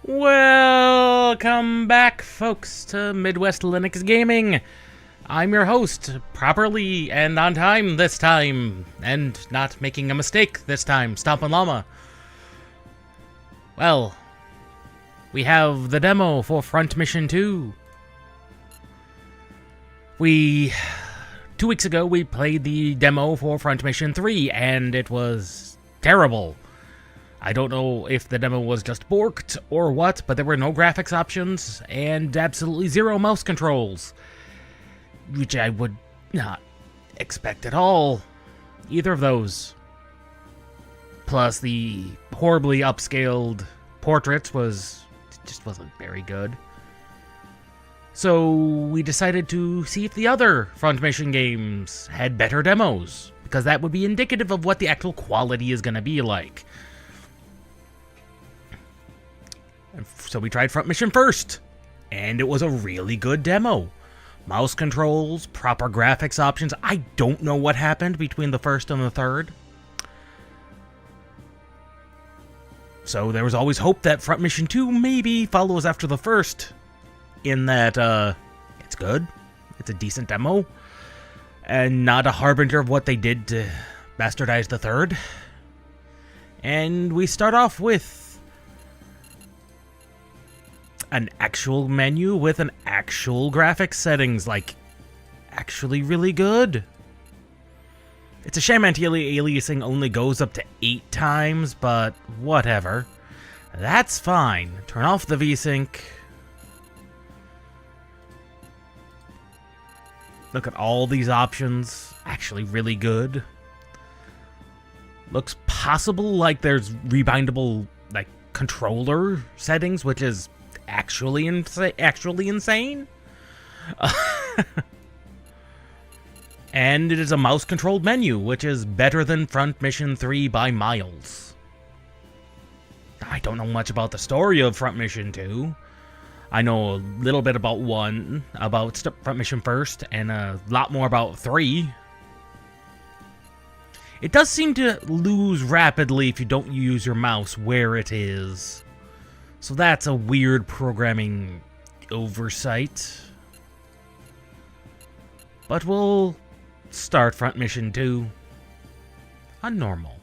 Welcome back, folks, to Midwest Linux Gaming. I'm your host, properly and on time this time, and not making a mistake this time, Stompin' Llama. Well, we have the demo for Front Mission 2. 2 weeks ago, we played the demo for Front Mission 3, and it was terrible. I don't know if the demo was just borked or what, but there were no graphics options and absolutely zero mouse controls, which I would not expect at all. Either of those. Plus, the horribly upscaled portraits just wasn't very good. So we decided to see if the other Front Mission games had better demos, because that would be indicative of what the actual quality is going to be like. So we tried Front Mission first, and it was a really good demo. Mouse controls, proper graphics options. I don't know what happened between the first and the third. So there was always hope that Front Mission 2 maybe follows after the first, in that it's good, it's a decent demo, and not a harbinger of what they did to bastardize the third. And we start off with an actual menu with an actual graphics settings, like, actually really good. It's a shame anti-aliasing only goes up to 8 times, but whatever. That's fine. Turn off the VSync. Look at all these options. Actually really good. Looks possible like there's rebindable, like, controller settings, which is actually insane. And it is a mouse-controlled menu, which is better than Front Mission 3 by miles. I don't know much about the story of Front Mission 2. I know a little bit about Front Mission first, and a lot more about 3. It does seem to lose rapidly if you don't use your mouse where it is. So that's a weird programming oversight. But we'll start Front Mission 2 on normal.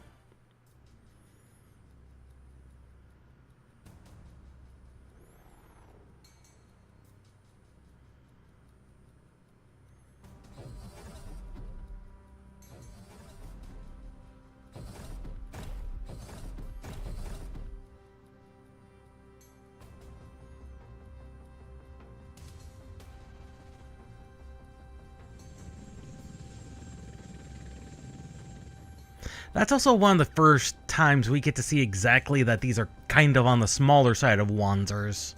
That's also one of the first times we get to see exactly that these are kind of on the smaller side of Wanzers.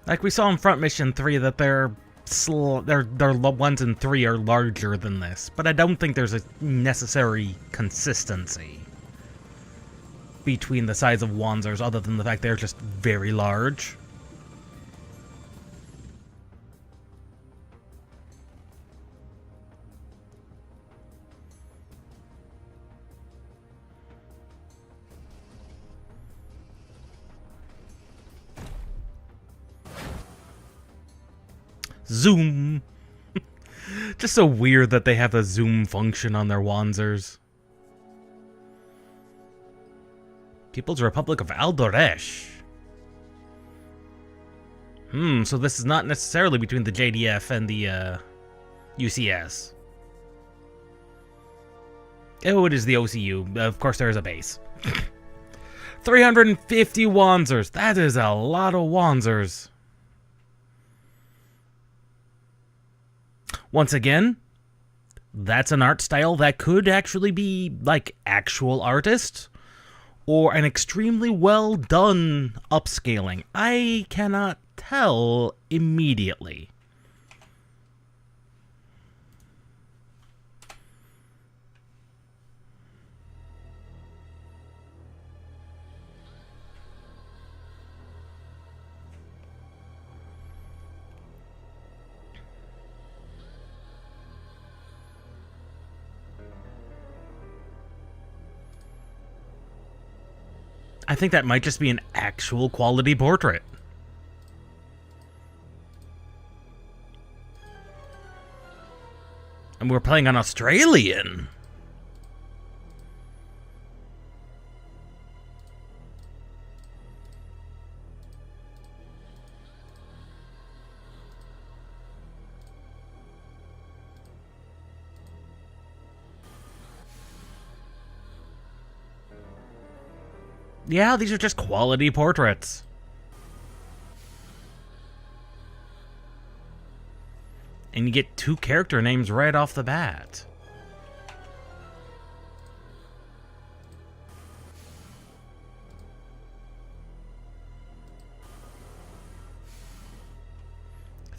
Like we saw in Front Mission 3 that their 1s and 3 are larger than this, but I don't think there's a necessary consistency between the size of Wanzers, other than the fact they're just very large. Zoom! Just so weird that they have a zoom function on their Wanzers. People's Republic of Aldoresh. So this is not necessarily between the JDF and the UCS. Oh, it is the OCU. Of course, there is a base. 350 Wanzers. That is a lot of Wanzers. Once again, that's an art style that could actually be, like, actual artists, or an extremely well done upscaling. I cannot tell immediately. I think that might just be an actual quality portrait. And we're playing an Australian. Yeah, these are just quality portraits. And you get 2 character names right off the bat.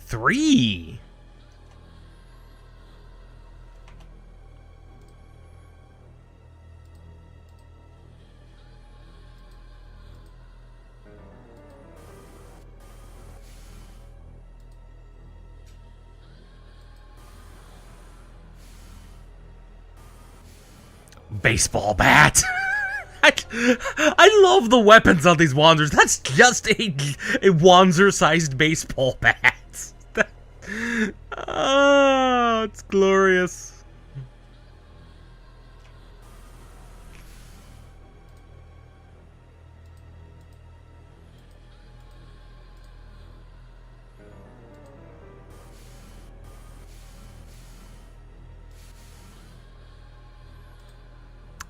Three. Baseball bat. I love the weapons on these Wanzers. That's just a Wanzer-sized baseball bat. Oh, it's glorious.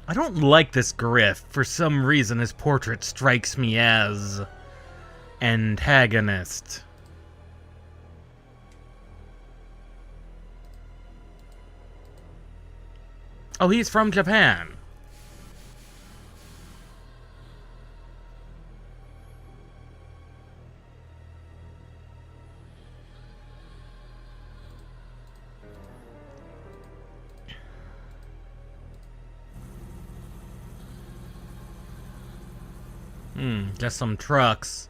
I don't like this Griff. For some reason, his portrait strikes me as antagonist. Oh, he's from Japan. Just some trucks.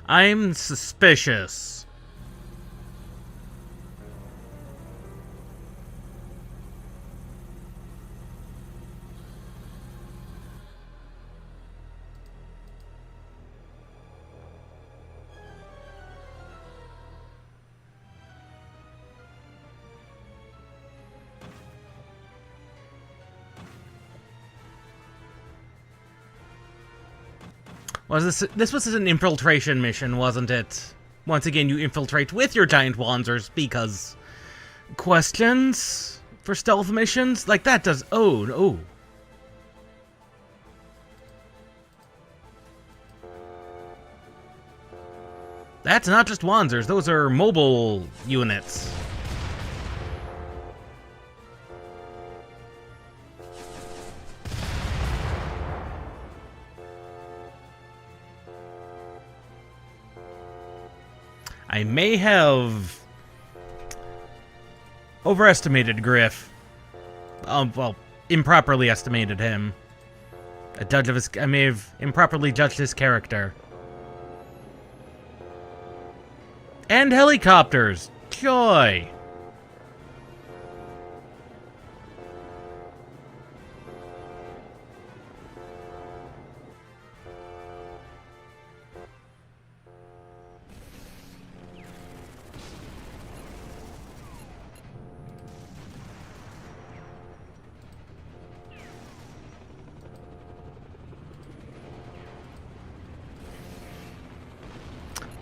I'm suspicious. This was an infiltration mission, wasn't it? Once again, you infiltrate with your giant Wanzers because questions for stealth missions like that does. Oh. That's not just Wanzers; those are mobile units. I may have overestimated Griff. Well, improperly estimated him. I may have improperly judged his character. And helicopters! Joy!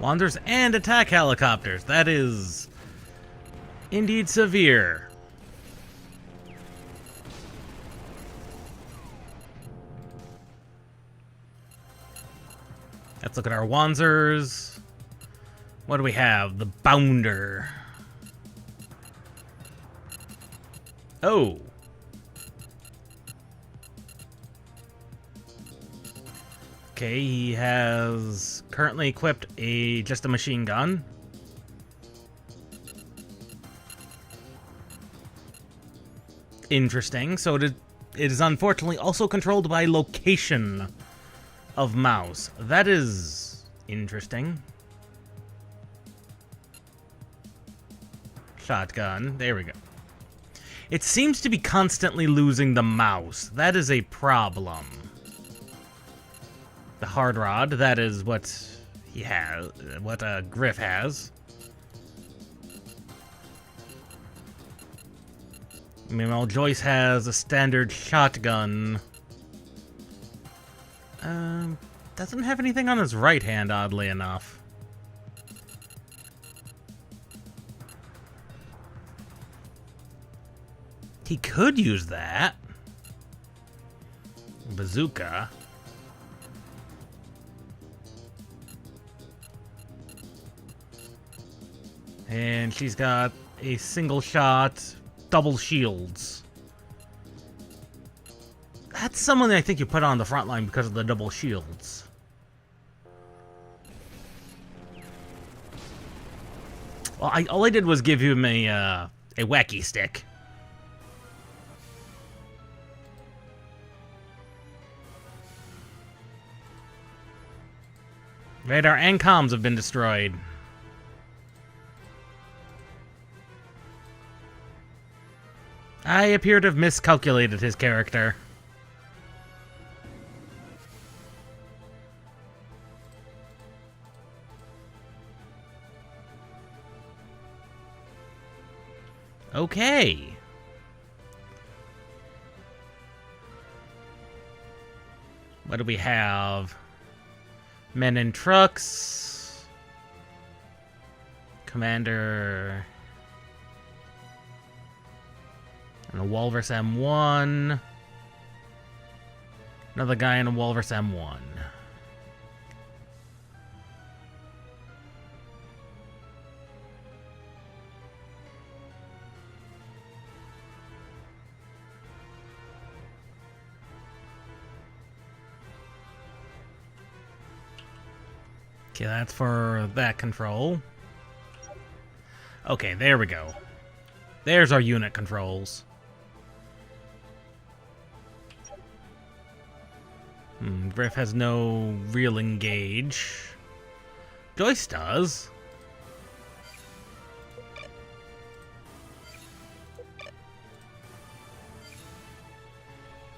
Wanzers and attack helicopters. That is indeed severe. Let's look at our Wanzers. What do we have? The Bounder. Oh. Okay, he has currently equipped just a machine gun. interesting. So it is unfortunately also controlled by location of mouse. That is interesting. Shotgun. There we go. It seems to be constantly losing the mouse. That is a problem. The hard rod. That is what he has. What Griff has. Meanwhile, Joyce has a standard shotgun. Doesn't have anything on his right hand, oddly enough. He could use that. Bazooka. And she's got a single shot, double shields. That's someone I think you put on the front line because of the double shields. Well, all I did was give him a wacky stick. Radar and comms have been destroyed. I appear to have miscalculated his character. Okay. What do we have? Men in trucks. Commander. And a Walrus M1. Another guy in a Walrus M1. Okay, that's for that control. Okay, there we go. There's our unit controls. Griff has no real engage. Joyce does.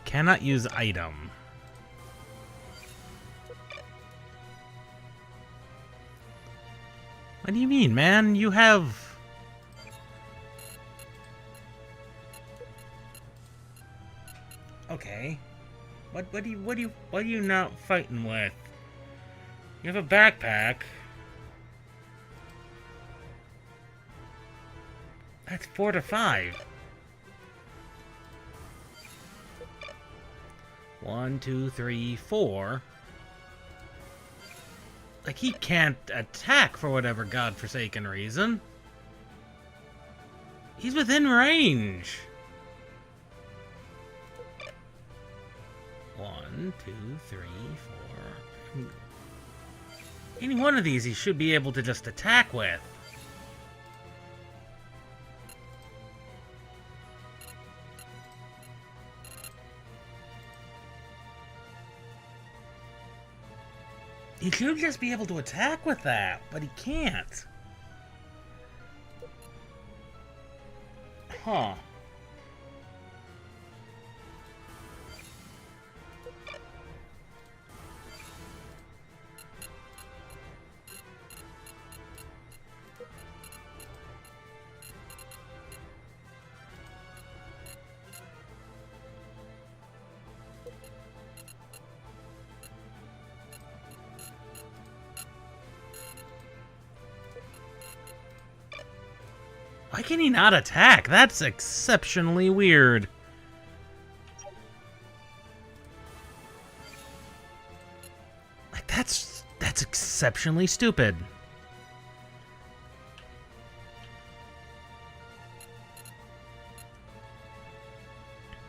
Cannot use item. What do you mean, man? You have... Okay. What are you not fighting with? You have a backpack. That's 4 to 5. 1, 2, 3, 4. Like, he can't attack for whatever godforsaken reason. He's within range. 1, 2, 3, 4. Any one of these he should be able to just attack with. He should just be able to attack with that, but he can't. Huh. Why can he not attack? That's exceptionally weird. Like, that's exceptionally stupid.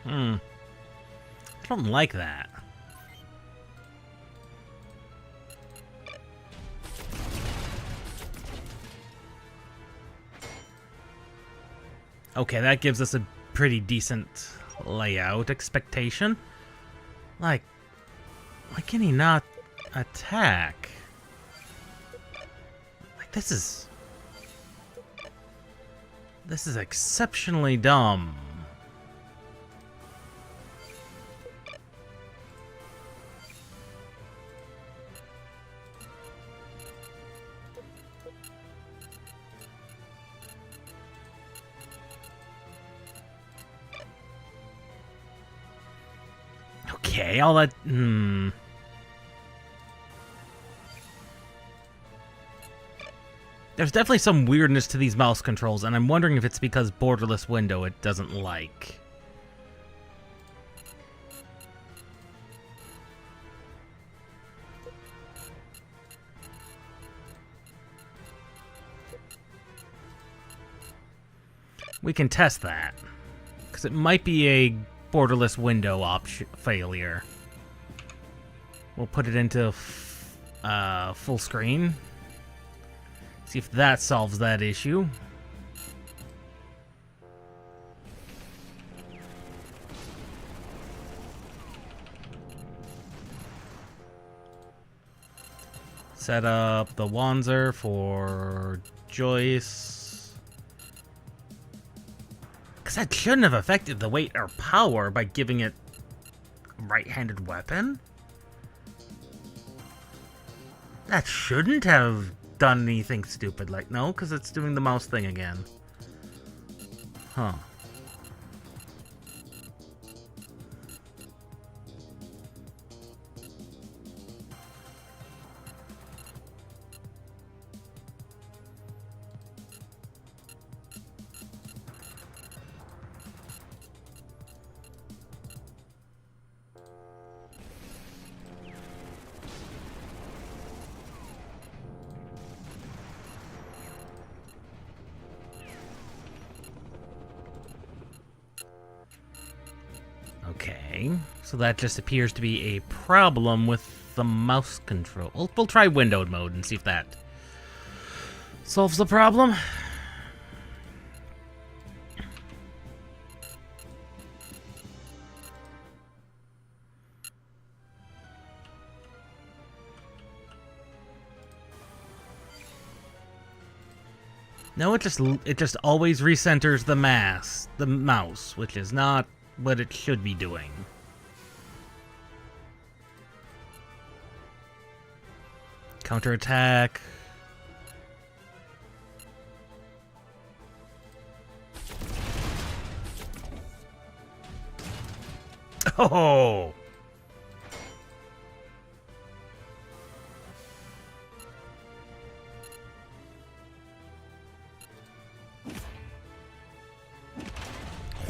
I don't like that. Okay, that gives us a pretty decent layout expectation. Like, why can he not attack? Like, this is exceptionally dumb. Okay, all that. There's definitely some weirdness to these mouse controls, and I'm wondering if it's because borderless window it doesn't like. We can test that, because it might be a borderless window failure. We'll put it into full screen. See if that solves that issue. Set up the Wanzer for Joyce. Because that shouldn't have affected the weight or power by giving it a right-handed weapon. That shouldn't have done anything stupid. Like, no, because it's doing the mouse thing again. Huh. Okay, so that just appears to be a problem with the mouse control. We'll try windowed mode and see if that solves the problem. No, it just always recenters the mouse, which is not what it should be doing. Counterattack. Oh!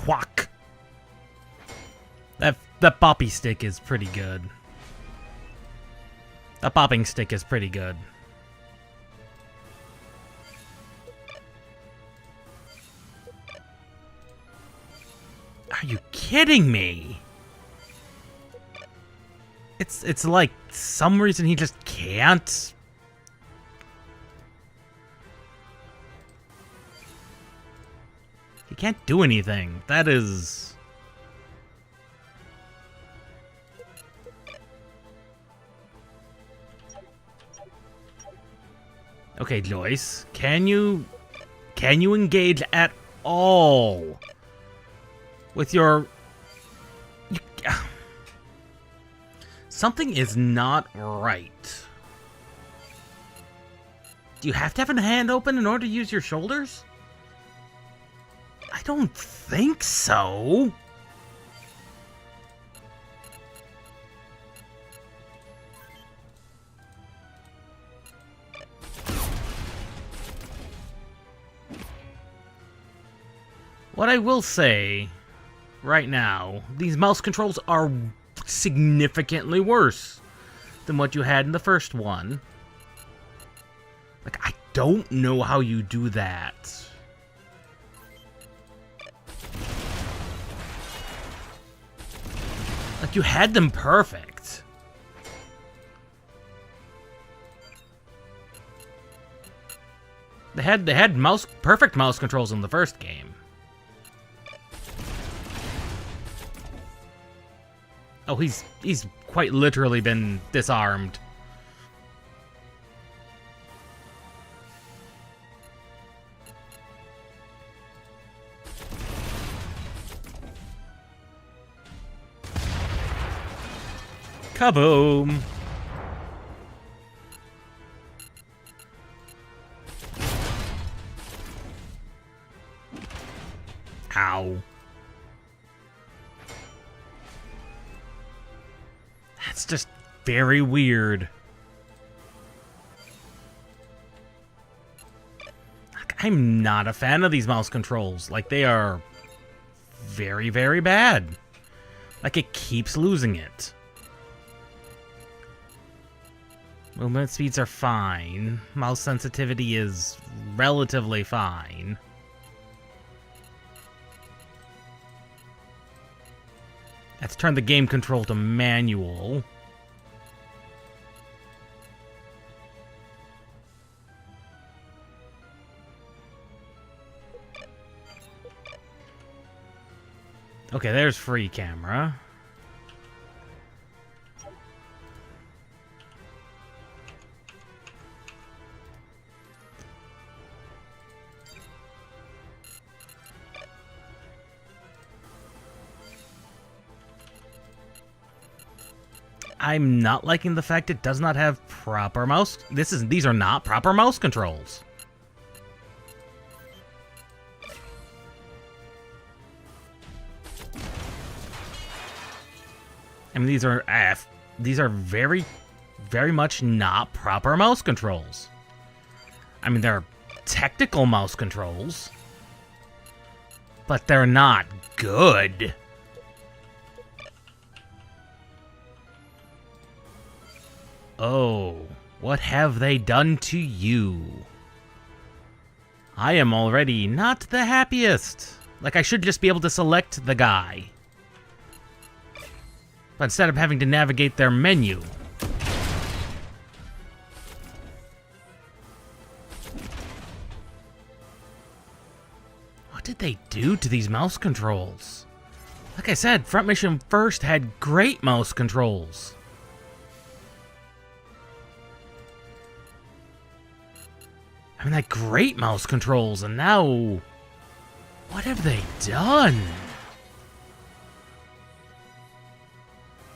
Whack! That boppy stick is pretty good. That bopping stick is pretty good. Are you kidding me? It's like some reason he just can't. He can't do anything. That is... Okay, Joyce, can you engage at all with your... Something is not right. Do you have to have a hand open in order to use your shoulders? I don't think so. What I will say right now, these mouse controls are significantly worse than what you had in the first one. Like, I don't know how you do that. Like, you had them perfect. They had perfect mouse controls in the first game. Oh, he's quite literally been disarmed. Kaboom! Ow. That's just very weird. I'm not a fan of these mouse controls. Like, they are very, very bad. Like, it keeps losing it. Movement speeds are fine. Mouse sensitivity is relatively fine. Let's turn the game control to manual. Okay, there's free camera. I'm not liking the fact it does not have proper mouse. These are not proper mouse controls. I mean, these are very, very much not proper mouse controls. I mean, they're technical mouse controls, but they're not good. Oh, what have they done to you? I am already not the happiest. Like, I should just be able to select the guy. But instead of having to navigate their menu. What did they do to these mouse controls? Like I said, Front Mission First had great mouse controls. I mean, like, great mouse controls, and now... what have they done?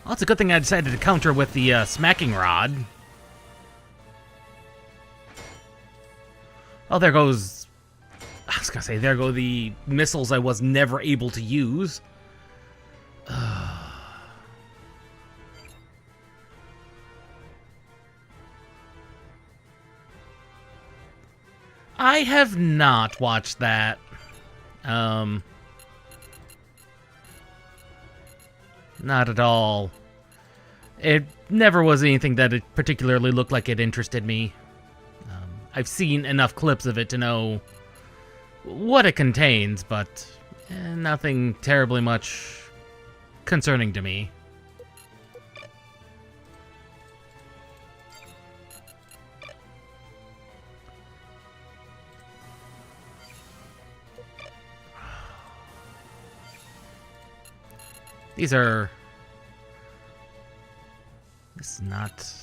Well, it's a good thing I decided to counter with the smacking rod. Oh, there goes... I was gonna say, there go the missiles I was never able to use. I have not watched that. Not at all. It never was anything that it particularly looked like it interested me. I've seen enough clips of it to know what it contains, but nothing terribly much concerning to me. These are... this is not...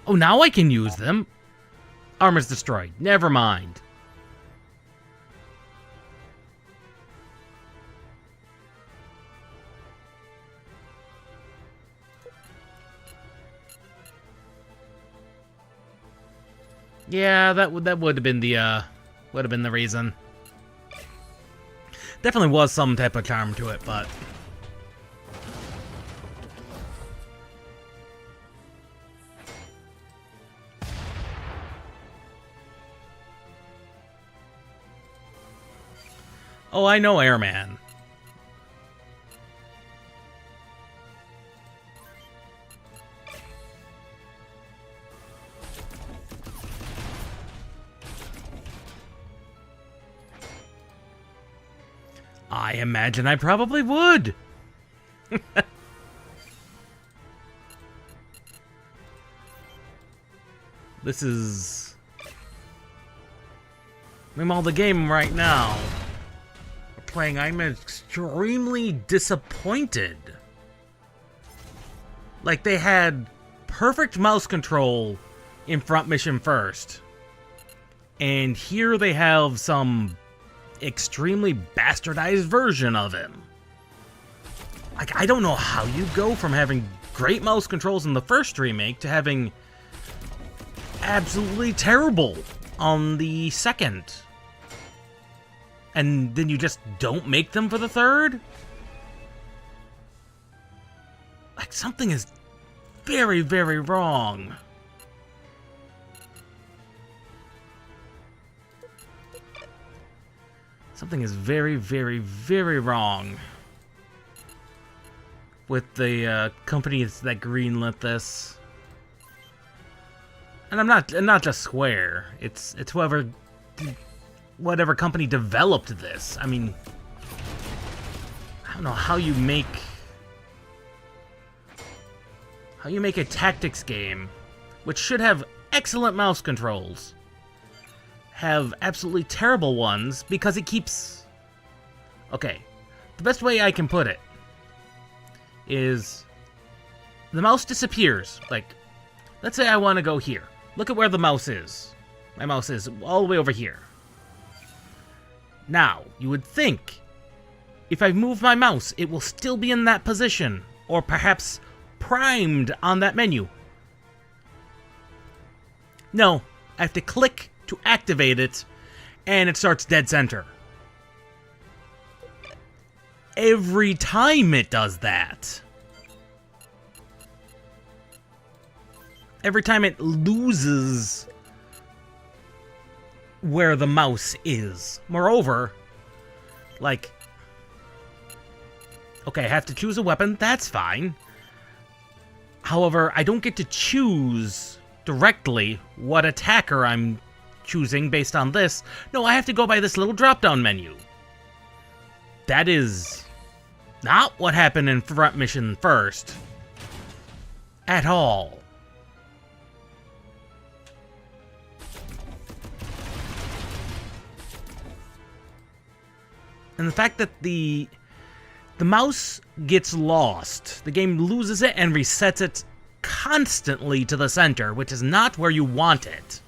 oh, now I can use them. Armor's destroyed. Never mind. Yeah, that would have been the reason. Definitely was some type of charm to it, but... oh, I know Airman. I imagine I probably would. This is... I'm all the game right now. playing, I'm extremely disappointed. Like, they had perfect mouse control in Front Mission First. And here they have some extremely bastardized version of him. Like, I don't know how you go from having great mouse controls in the first remake to having absolutely terrible on the second. And then you just don't make them for the third? Like, something is very, very wrong. Something is very, very, very wrong with the companies that greenlit this. And I'm not just Square. It's whatever company developed this. I mean, I don't know how you make a tactics game which should have excellent mouse controls have absolutely terrible ones because it keeps... Okay, the best way I can put it is the mouse disappears. Like, let's say I want to go here. Look at where the mouse is. My mouse is all the way over here. Now, you would think if I move my mouse, it will still be in that position, or perhaps primed on that menu. No, I have to click to activate it, and it starts dead center. Every time it does that. Every time it loses where the mouse is. Moreover, like, okay, I have to choose a weapon, that's fine. However, I don't get to choose directly what attacker I'm choosing based on this. No, I have to go by this little drop-down menu. That is not what happened in Front Mission First. At all. And the fact that the mouse gets lost, the game loses it and resets it constantly to the center, which is not where you want it.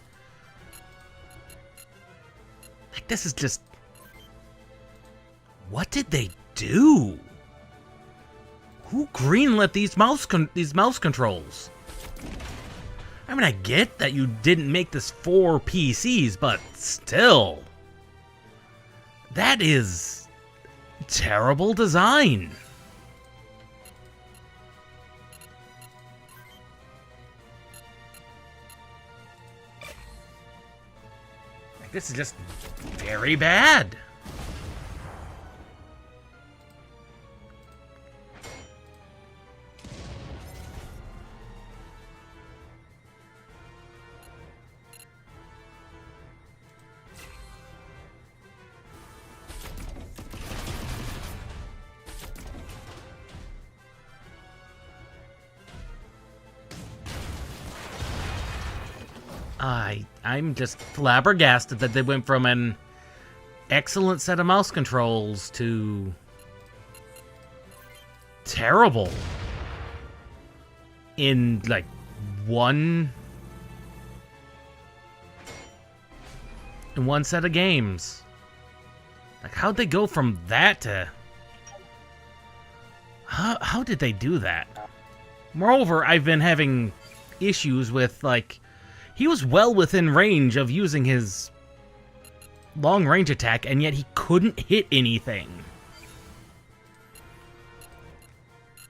Like, this is just... What did they do? Who greenlit these mouse controls? I mean, I get that you didn't make this for PCs, but still. That is terrible design. Like, this is just very bad. I'm just flabbergasted that they went from an excellent set of mouse controls to terrible in, like, one set of games. Like, how'd they go from that to... How did they do that? Moreover, I've been having issues with, like... He was well within range of using his long-range attack, and yet he couldn't hit anything.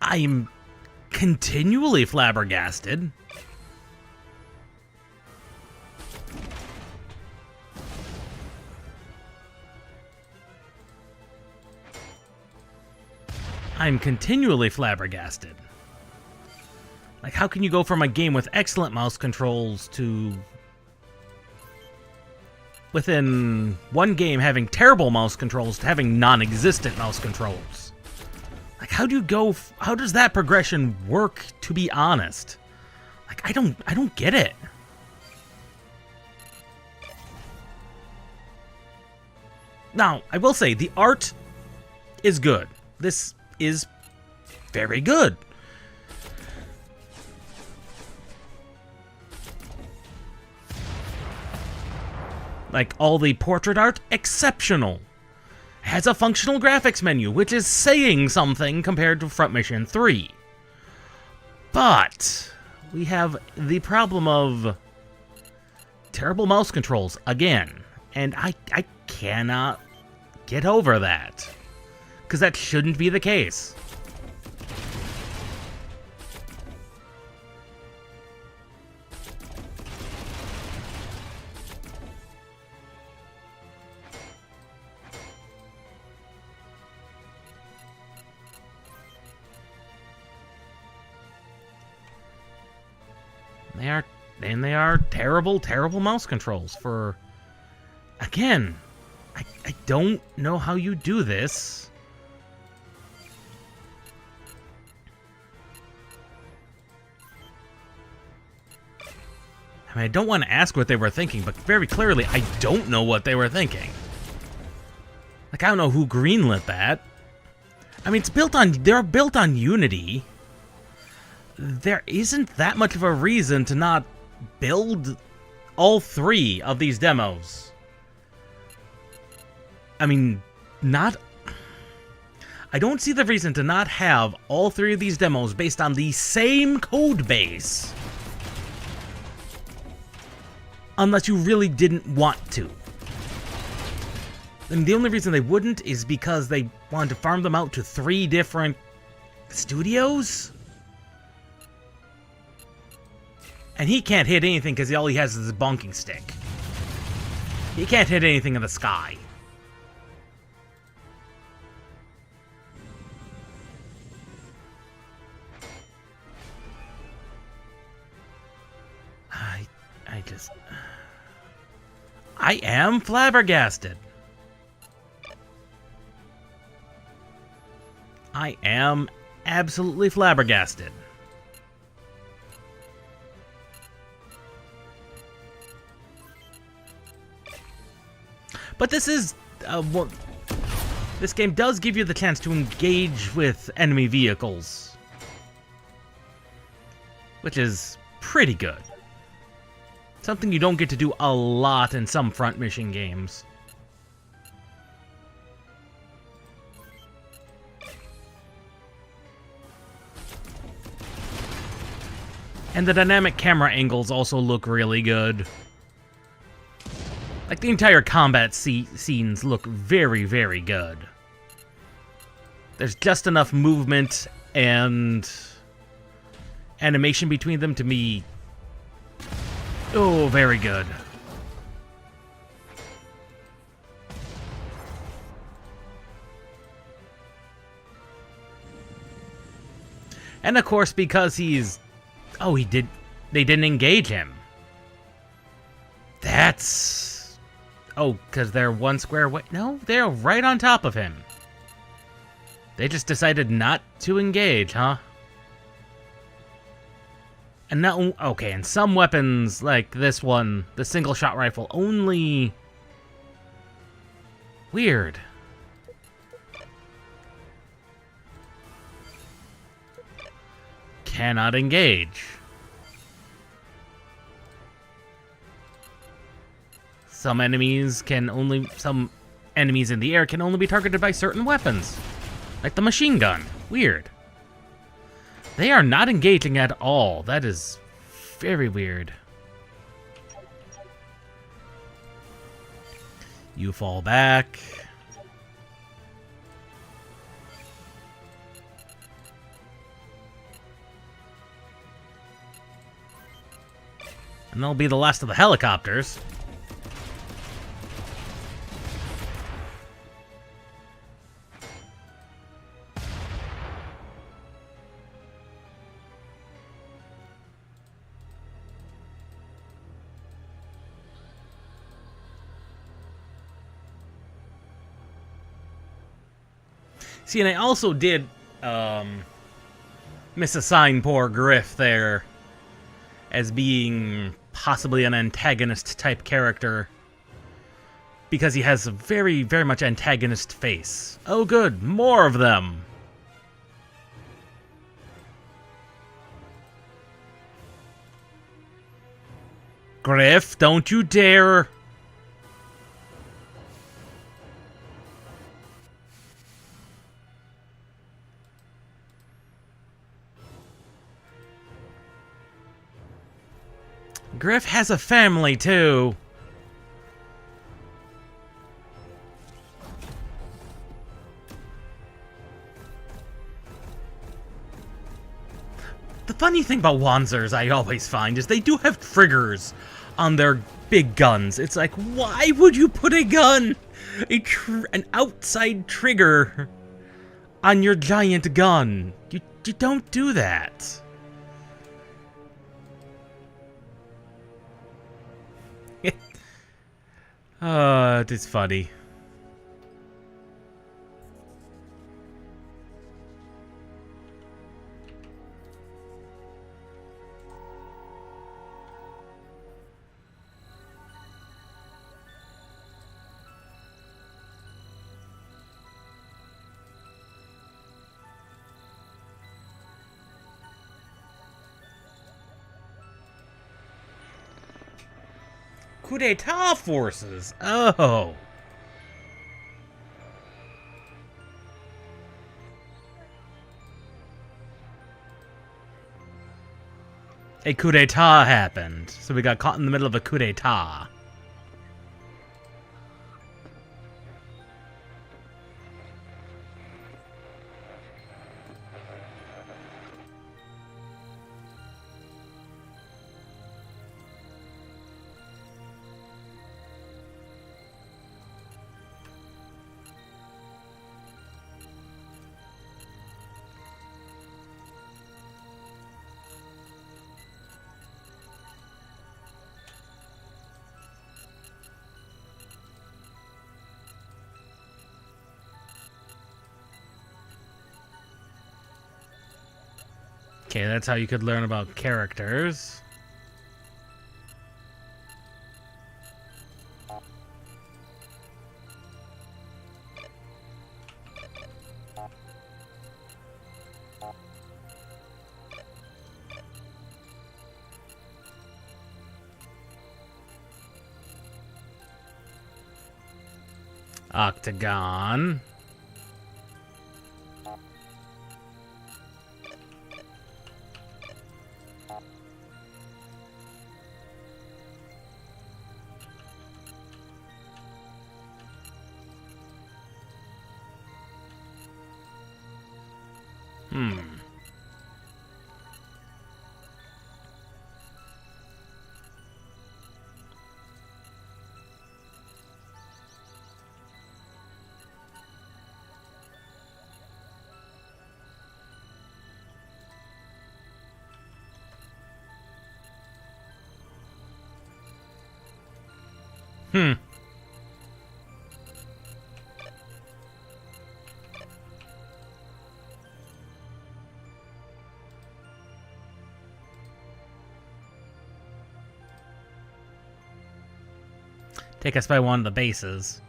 I'm continually flabbergasted. I'm continually flabbergasted. Like, how can you go from a game with excellent mouse controls to... within one game having terrible mouse controls to having non-existent mouse controls? Like, how do you go... how does that progression work, to be honest? Like, I don't get it. Now, I will say, the art is good. This is very good. Like, all the portrait art, exceptional. Has a functional graphics menu, which is saying something compared to Front Mission 3. But we have the problem of terrible mouse controls again. And I cannot get over that. Because that shouldn't be the case. They are terrible, terrible mouse controls for... Again, I don't know how you do this. I mean, I don't want to ask what they were thinking, but very clearly, I don't know what they were thinking. Like, I don't know who greenlit that. I mean, they're built on Unity. There isn't that much of a reason to not build all 3 of these demos. I mean, I don't see the reason to not have all 3 of these demos based on the same code base. Unless you really didn't want to. And the only reason they wouldn't is because they wanted to farm them out to 3 different studios? And he can't hit anything because all he has is his bonking stick. He can't hit anything in the sky. I am flabbergasted. I am absolutely flabbergasted. But this is, this game does give you the chance to engage with enemy vehicles, which is pretty good. Something you don't get to do a lot in some Front Mission games. And the dynamic camera angles also look really good. Like, the entire combat scenes look very, very good. There's just enough movement and animation between them to me. Oh, very good. And of course, because he's... Oh, they didn't engage him. That's... Oh, because they're 1 square away. No, they're right on top of him. They just decided not to engage, huh? And now, okay, and some weapons, like this one, the single-shot rifle, only... Weird. Cannot engage. Some enemies in the air can only be targeted by certain weapons. Like the machine gun. Weird. They are not engaging at all. That is very weird. You fall back. And that'll be the last of the helicopters. See, and I also did misassign poor Griff there as being possibly an antagonist type character. because he has a very, very much antagonist face. Oh good, more of them! Griff, don't you dare! Griff has a family, too. The funny thing about Wanzers, I always find, is they do have triggers on their big guns. It's like, why would you put a gun, an outside trigger, on your giant gun? You don't do that. It's funny. Coup d'etat forces. Oh. A coup d'etat happened. So we got caught in the middle of a coup d'etat. Okay, that's how you could learn about characters. Octagon. Take us by one of the bases.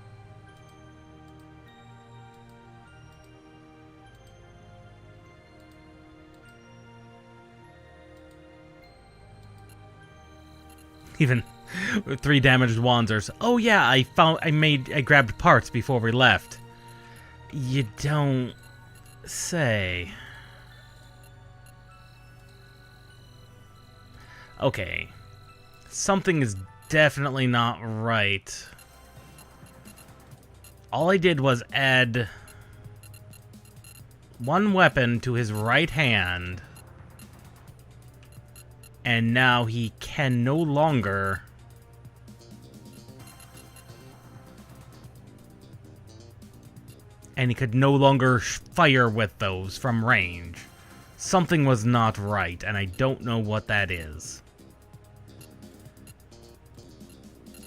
Even with 3 damaged Wanzers. Oh yeah, I grabbed parts before we left. You don't say. Okay. Something is definitely not right. All I did was add 1 weapon to his right hand, and now he can no longer and he could no longer fire with those from range. Something was not right, and I don't know what that is.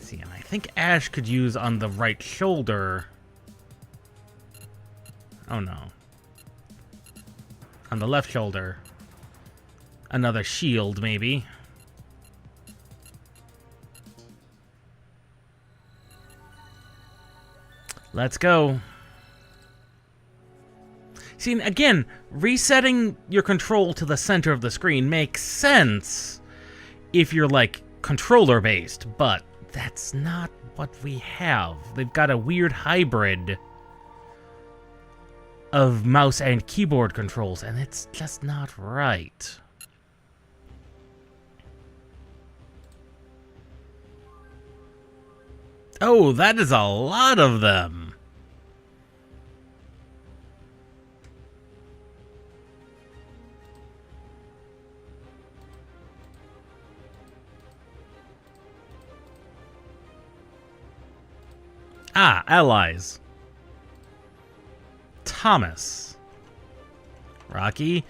See, and I think Ash could use on the right shoulder. Oh no. On the left shoulder. Another shield, maybe. Let's go. See, again, resetting your control to the center of the screen makes sense if you're, like, controller-based, but that's not what we have. They've got a weird hybrid of mouse and keyboard controls, and it's just not right. Oh, that is a lot of them. Ah, allies. Thomas. Rocky.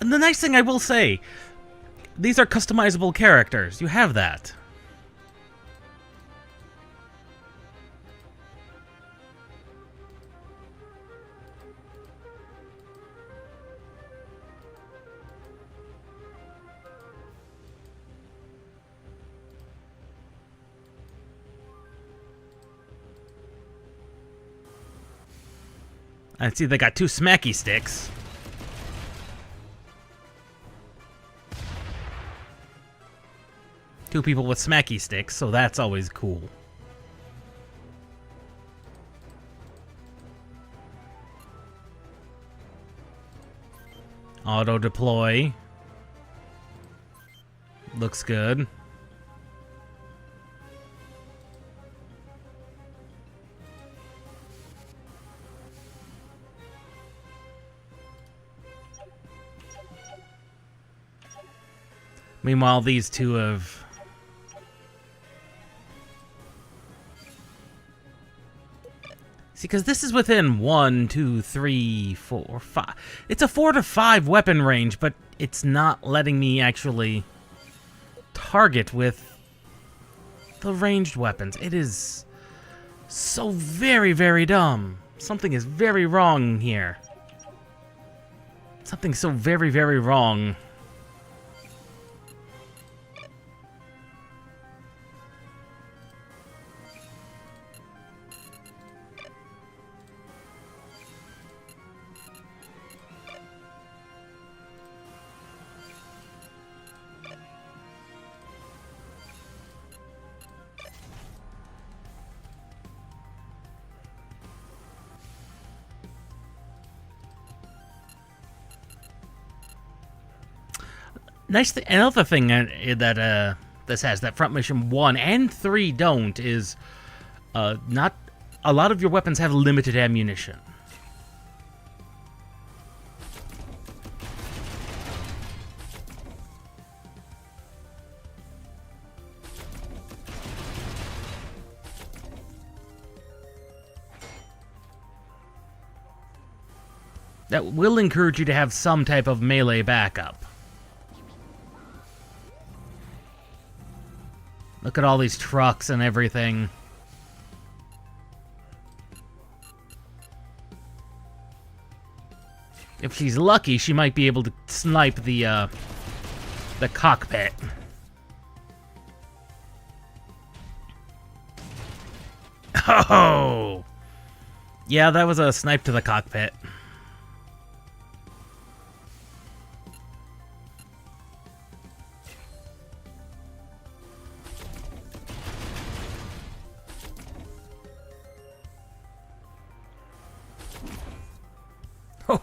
And the nice thing I will say, these are customizable characters. You have that. I see they got 2 smacky sticks. Two people with smacky sticks, so that's always cool. Auto deploy. Looks good. Meanwhile, these two have... See, because this is within 1, 2, 3, 4, 5. It's a 4 to 5 weapon range, but it's not letting me actually target with the ranged weapons. It is so very, very dumb. Something is very wrong here. Something so very, very wrong. Another thing that this has that Front Mission 1 and 3 don't is not a lot of your weapons have limited ammunition. That will encourage you to have some type of melee backup. Look at all these trucks and everything. If she's lucky, she might be able to snipe the cockpit. Oh! Yeah, that was a snipe to the cockpit.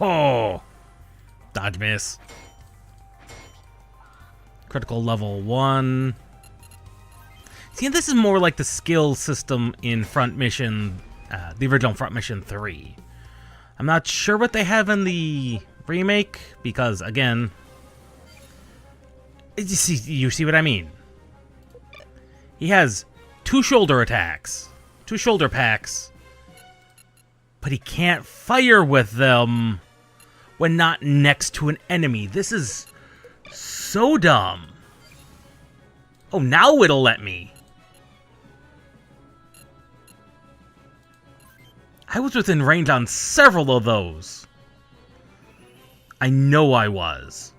Oh, dodge miss. Critical level 1. See, this is more like the skill system in Front Mission, the original Front Mission 3. I'm not sure what they have in the remake, because, again, you see what I mean? He has 2 shoulder attacks, 2 shoulder packs, but he can't fire with them when not next to an enemy. This is so dumb. Oh, now it'll let me. I was within range on several of those. I know I was.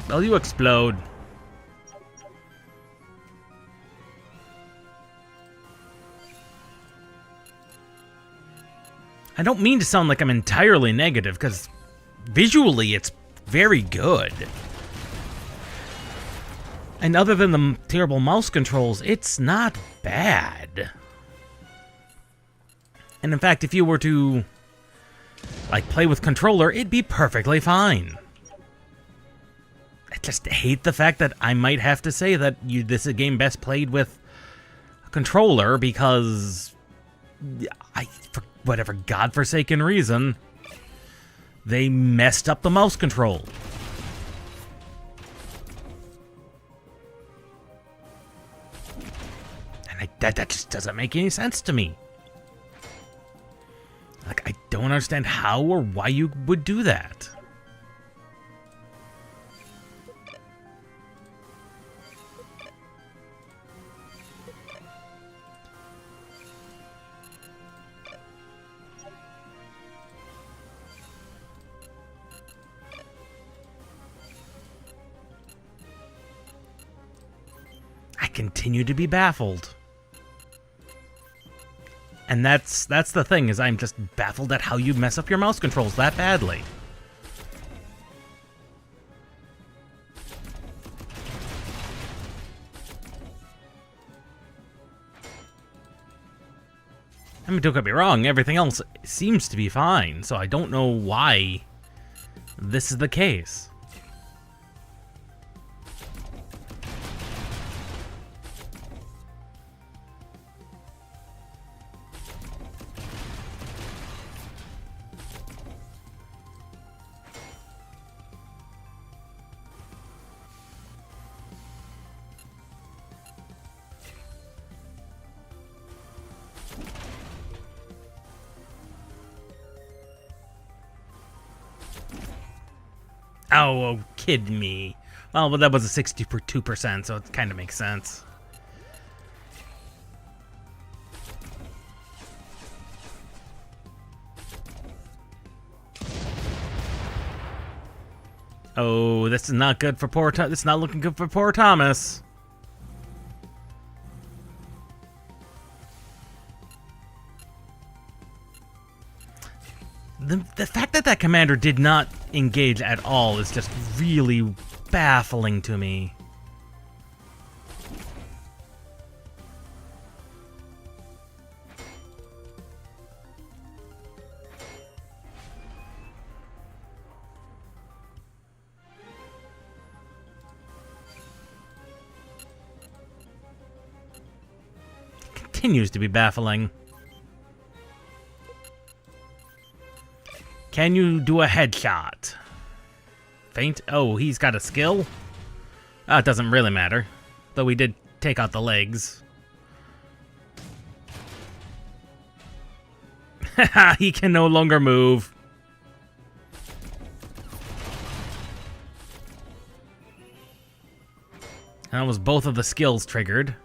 Well, you explode. I don't mean to sound like I'm entirely negative, because visually it's very good. And other than the terrible mouse controls, it's not bad. And in fact, if you were to, like, play with controller, it'd be perfectly fine. I just hate the fact that I might have to say that this is a game best played with a controller, because for whatever godforsaken reason, they messed up the mouse control. And that just doesn't make any sense to me. Like, I don't understand how or why you would do that. I continue to be baffled. And that's the thing, is I'm just baffled at how you mess up your mouse controls that badly. I mean, don't get me wrong, everything else seems to be fine, so I don't know why this is the case. Oh, kid me. Well, but that was a 62%, so it kind of makes sense. Oh, this is not good for poor This is not looking good for poor Thomas. The fact that that commander did not engage at all is just really baffling to me. It continues to be baffling. Can you do a headshot? Feint? Oh, he's got a skill? It doesn't really matter. Though we did take out the legs. Haha, he can no longer move. That was both of the skills triggered.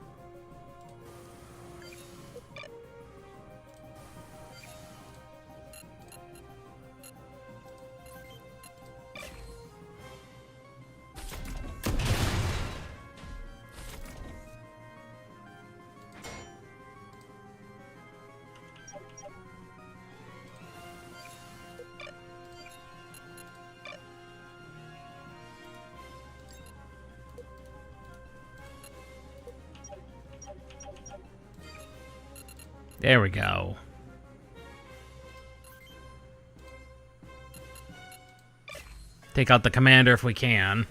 There we go. Take out the commander if we can.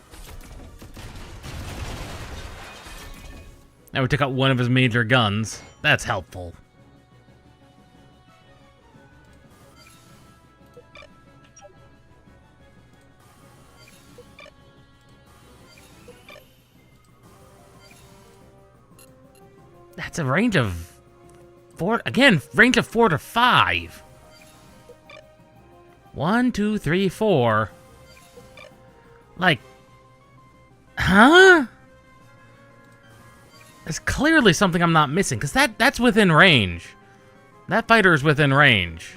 Now we took out one of his major guns. That's helpful. That's a range of 4, again, range of 4 to 5. 1, 2, 3, 4. Like, huh? There's clearly something I'm not missing, because that's within range. That fighter is within range.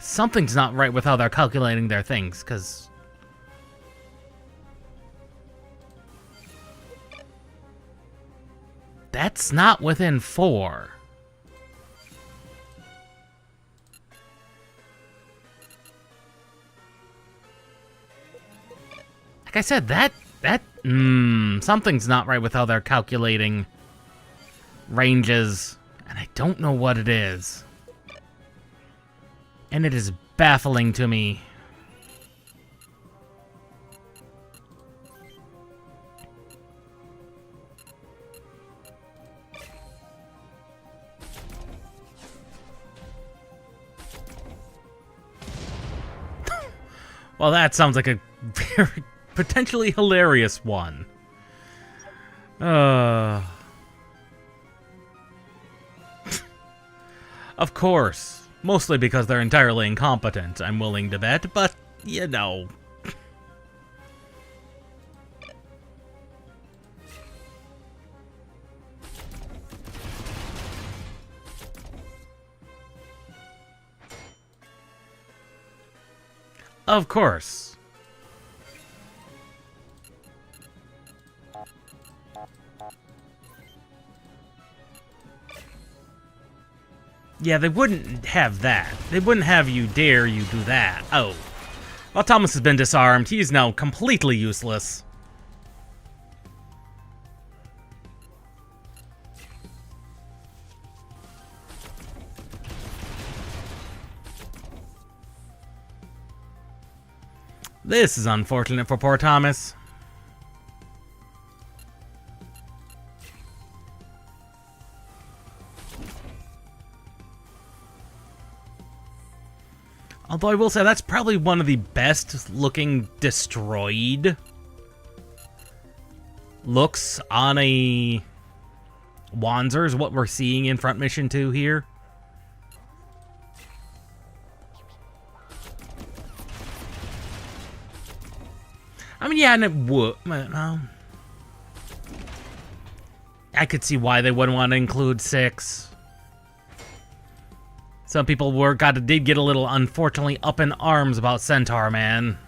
Something's not right with how they're calculating their things, because... That's not within 4. Like I said, something's not right with how they're calculating ranges, and I don't know what it is. And it is baffling to me. Well, that sounds like a very potentially hilarious one. Of course. Mostly because they're entirely incompetent, I'm willing to bet, but, you know. Of course. Yeah, they wouldn't have that. They wouldn't have you dare you do that. Oh. Well, Thomas has been disarmed. He's now completely useless. This is unfortunate for poor Thomas. Although I will say that's probably one of the best looking destroyed looks on a Wanzer is what we're seeing in Front Mission 2 here. I mean, yeah, and it would. I could see why they wouldn't want to include 6. Some people did get a little, unfortunately, up in arms about Centaur Man.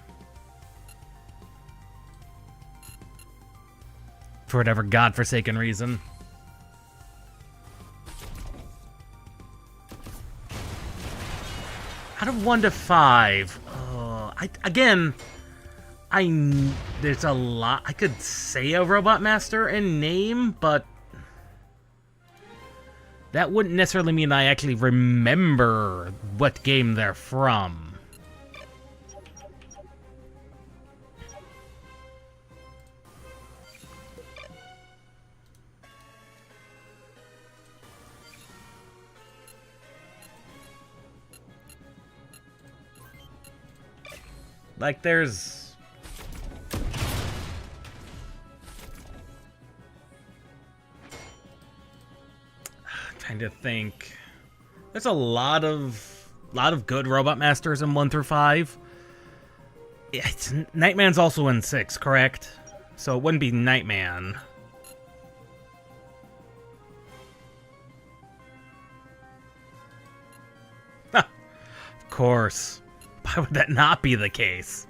For whatever godforsaken reason. Out of 1 to 5. There's a lot. I could say a Robot Master and name, but that wouldn't necessarily mean I actually remember what game they're from. Like, there's... trying to think. There's a lot of good Robot Masters in 1 through 5. Nightman's also in 6, correct? So it wouldn't be Nightman. Of course. Why would that not be the case?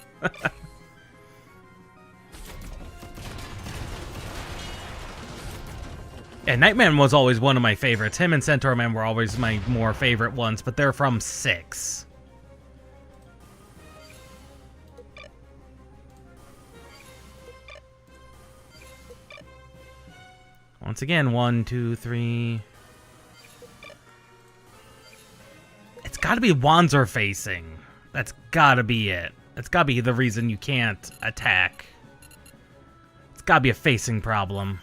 And Nightman was always one of my favorites. Him and Centaur Man were always my more favorite ones, but they're from 6. Once again, 1, 2, 3. It's gotta be Wanzer facing. That's gotta be it. That's gotta be the reason you can't attack. It's gotta be a facing problem.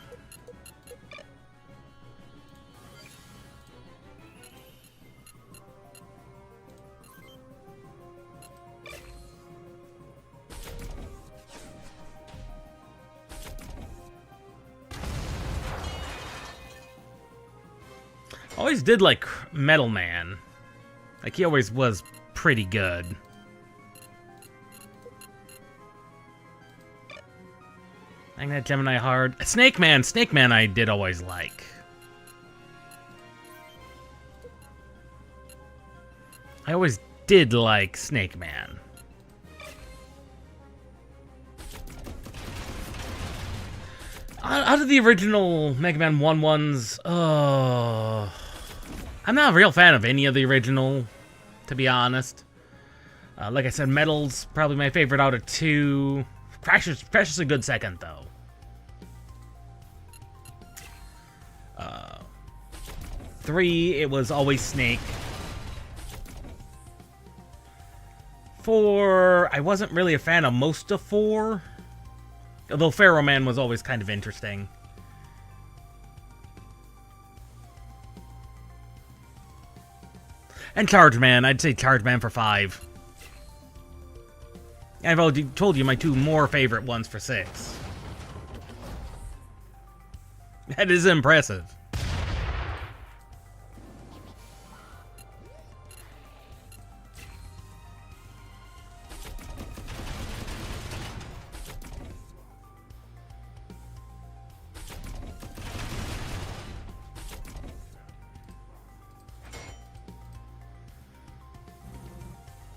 Always did like Metal Man. Like, he always was pretty good. Magnet Gemini hard. Snake Man I did always like. I always did like Snake Man. Out of the original Mega Man 1 ones, I'm not a real fan of any of the original, to be honest. Like I said, Metal's probably my favorite out of 2. Crash is a good second, though. 3, it was always Snake. 4, I wasn't really a fan of most of 4. Although Pharaoh Man was always kind of interesting. And Charge Man, I'd say Charge Man for 5. I've already told you my 2 more favorite ones for 6. That is impressive.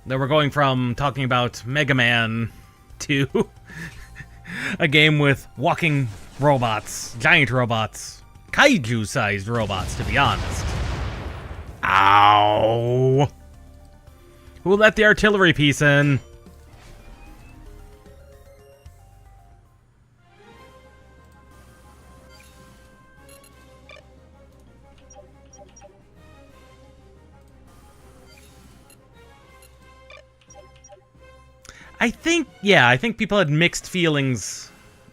That we're going from talking about Mega Man to a game with walking robots, giant robots, kaiju-sized robots, to be honest. Ow! Who let the artillery piece in? I think people had mixed feelings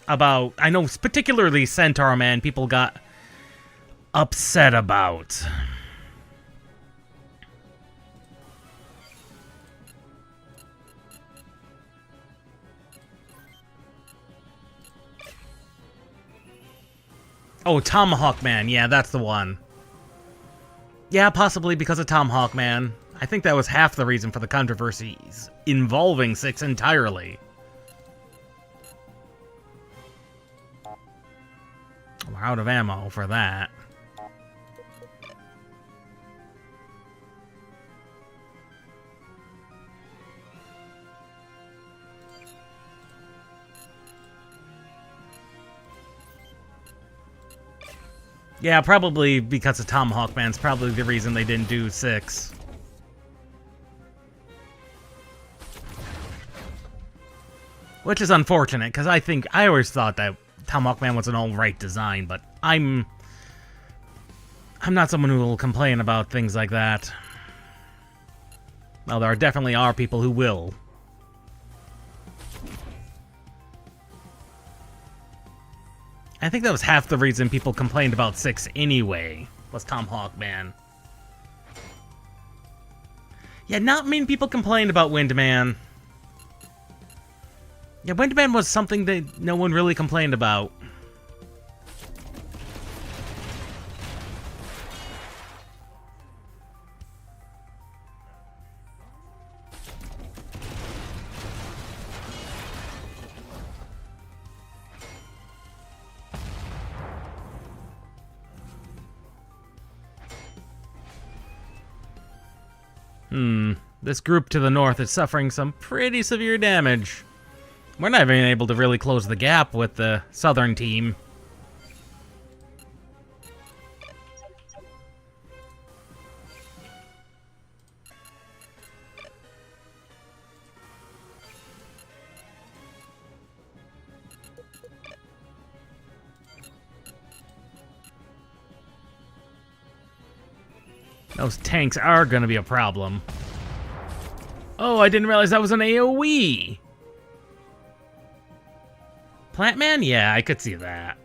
about, I know particularly Centaur Man, people got upset about. Oh, Tomahawk Man, yeah, that's the one. Yeah, possibly because of Tomahawk Man. I think that was half the reason for the controversies involving 6 entirely. We're out of ammo for that. Yeah, probably because of Tomahawk Man's probably the reason they didn't do 6. Which is unfortunate, because I always thought that Tomahawk Man was an alright design, but I'm not someone who will complain about things like that. Well, there definitely are people who will. I think that was half the reason people complained about 6 anyway, was Tomahawk Man. Yeah, not many people complained about Windman. Yeah, Windman was something that no one really complained about. This group to the north is suffering some pretty severe damage. We're not even able to really close the gap with the southern team. Those tanks are going to be a problem. Oh, I didn't realize that was an AoE! Plant Man? Yeah, I could see that.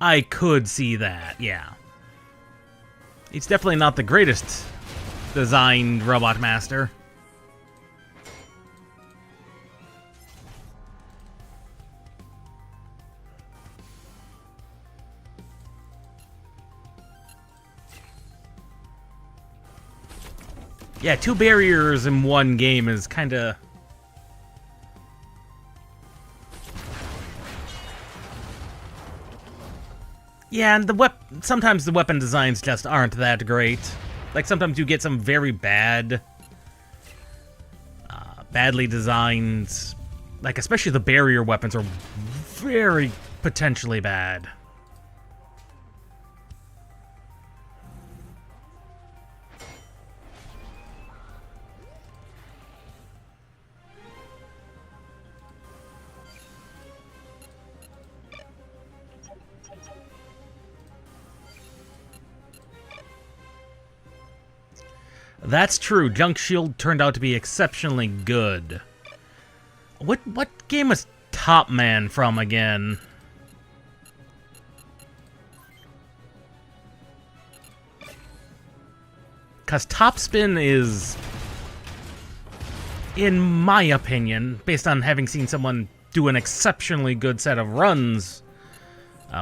I could see that, yeah. He's definitely not the greatest designed Robot Master. Yeah, 2 barriers in one game is kinda... Yeah, and sometimes the weapon designs just aren't that great. Like, sometimes you get some very bad, badly designed, like, especially the barrier weapons are very potentially bad. That's true. Junk Shield turned out to be exceptionally good. What game was Top Man from again? Because Topspin is, in my opinion, based on having seen someone do an exceptionally good set of runs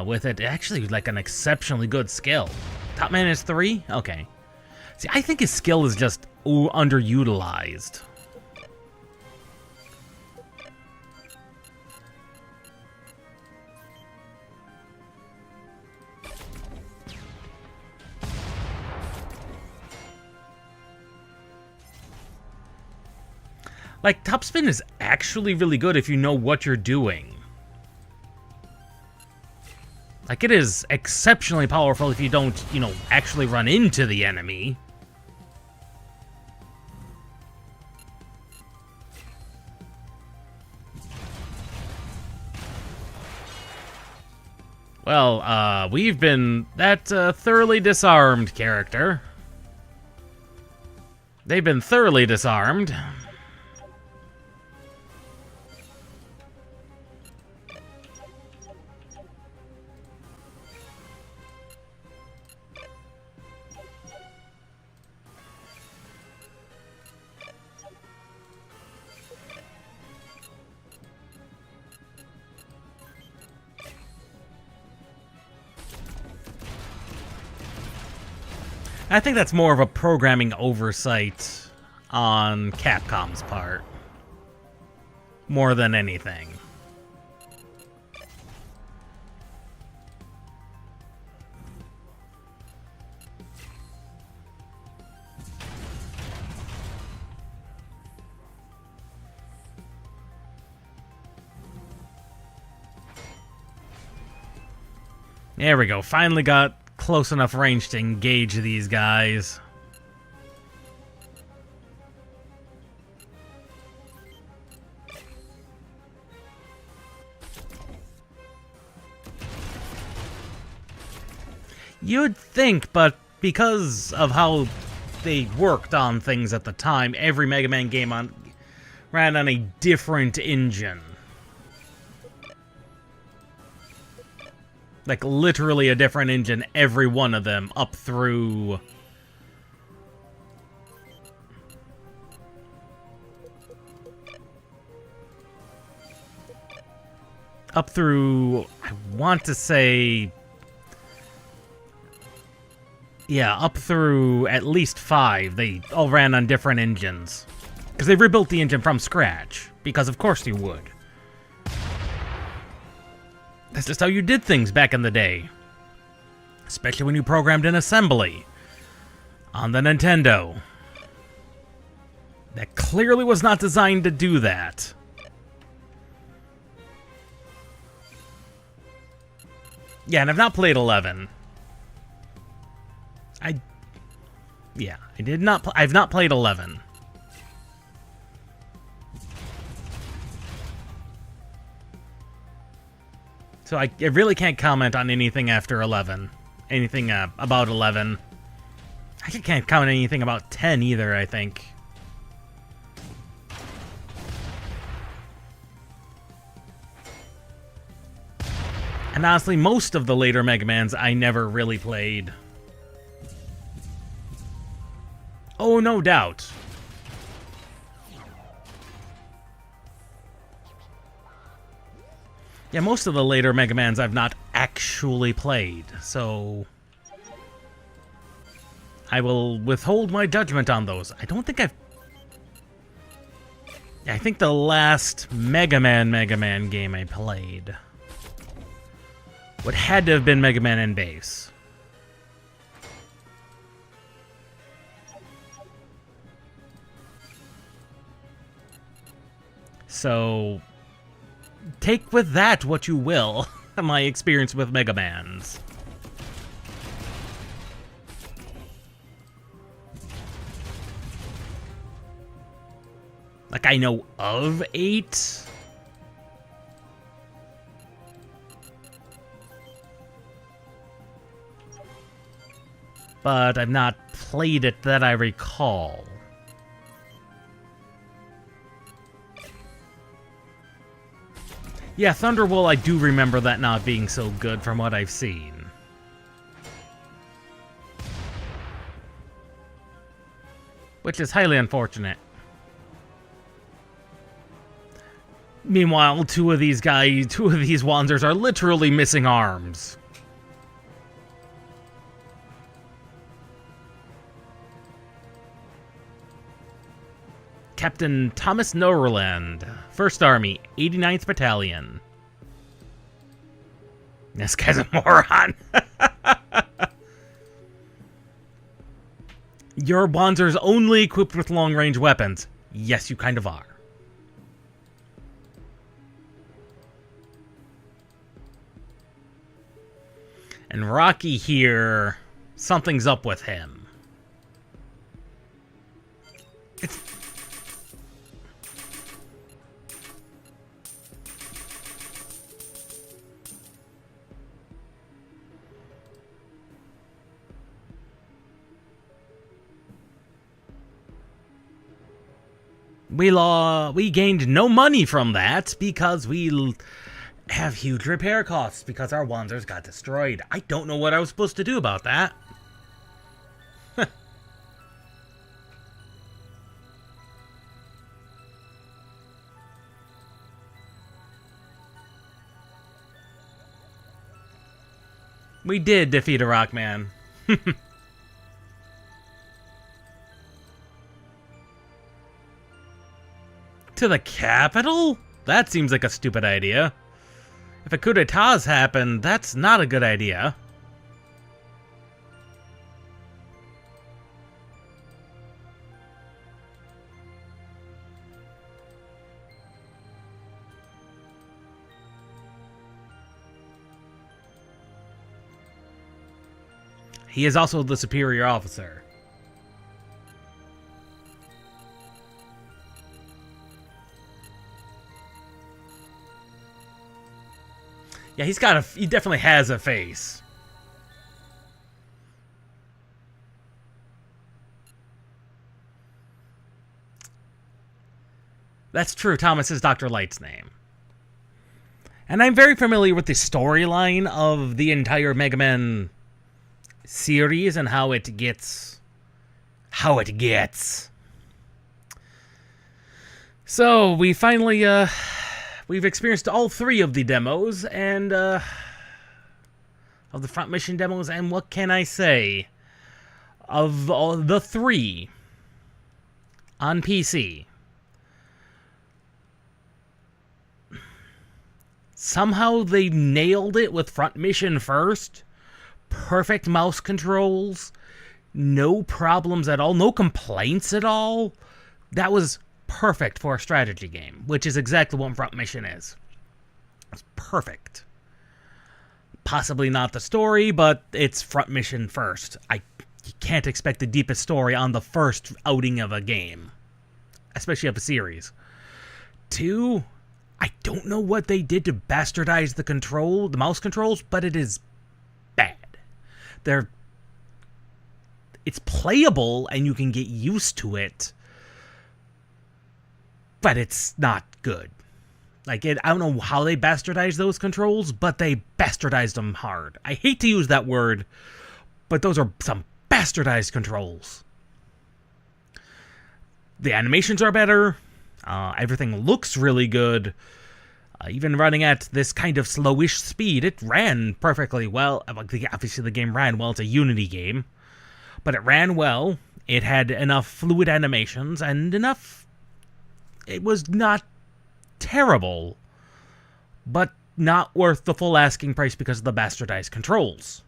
with it, actually like an exceptionally good skill. Top Man is 3? Okay. See, I think his skill is just underutilized. Like, Topspin is actually really good if you know what you're doing. Like, it is exceptionally powerful if you don't, you know, actually run into the enemy. Well, we've been that thoroughly disarmed character. They've been thoroughly disarmed. I think that's more of a programming oversight on Capcom's part, more than anything. There we go, finally got close enough range to engage these guys. You'd think, but because of how they worked on things at the time, every Mega Man game ran on a different engine. Like, literally a different engine, every one of them, up through... I want to say... Yeah, up through at least 5, they all ran on different engines. Because they rebuilt the engine from scratch, because of course you would. That's just how you did things back in the day. Especially when you programmed in assembly. On the Nintendo. That clearly was not designed to do that. Yeah, and I've not played 11. I've not played 11. So I really can't comment on anything after 11. Anything about 11. I can't comment on anything about 10 either, I think. And honestly, most of the later Mega Mans I never really played. Oh, no doubt. Yeah, most of the later Mega Mans I've not actually played, so... I will withhold my judgment on those. I don't think I've... I think the last Mega Man game I played would had to have been Mega Man N Base. So, take with that what you will, my experience with Mega Mans. Like, I know of 8. But I've not played it that I recall. Yeah, Thunderwall, I do remember that not being so good from what I've seen. Which is highly unfortunate. Meanwhile, two of these Wanzers are literally missing arms. Captain Thomas Norland, 1st Army, 89th Battalion. This guy's a moron. Your Wanzer's only equipped with long-range weapons. Yes, you kind of are. And Rocky here, something's up with him. We gained no money from that because we have huge repair costs because our Wanzers got destroyed. I don't know what I was supposed to do about that. We did defeat a Rockman. To the capital? That seems like a stupid idea. If a coup d'etat's happened, that's not a good idea. He is also the superior officer. Yeah, he definitely has a face. That's true, Thomas is Dr. Light's name. And I'm very familiar with the storyline of the entire Mega Man series and how it gets. So, we finally, we've experienced all 3 of the demos, and, of the front mission demos, and what can I say? Of all the 3 on PC, somehow they nailed it with front mission first. Perfect mouse controls. No problems at all. No complaints at all. That was perfect for a strategy game, which is exactly what front mission is. It's perfect. Possibly not the story, but it's front mission first. You can't expect the deepest story on the first outing of a game, especially of a series. 2, I don't know what they did to bastardize the mouse controls, but it is bad. It's playable and you can get used to it, but it's not good. I don't know how they bastardized those controls, but they bastardized them hard. I hate to use that word, but those are some bastardized controls. The animations are better. Everything looks really good. Even running at this kind of slowish speed, it ran perfectly well. Obviously, the game ran well. It's a Unity game. But it ran well. It had enough fluid animations and enough. It was not terrible, but not worth the full asking price because of the bastardized controls.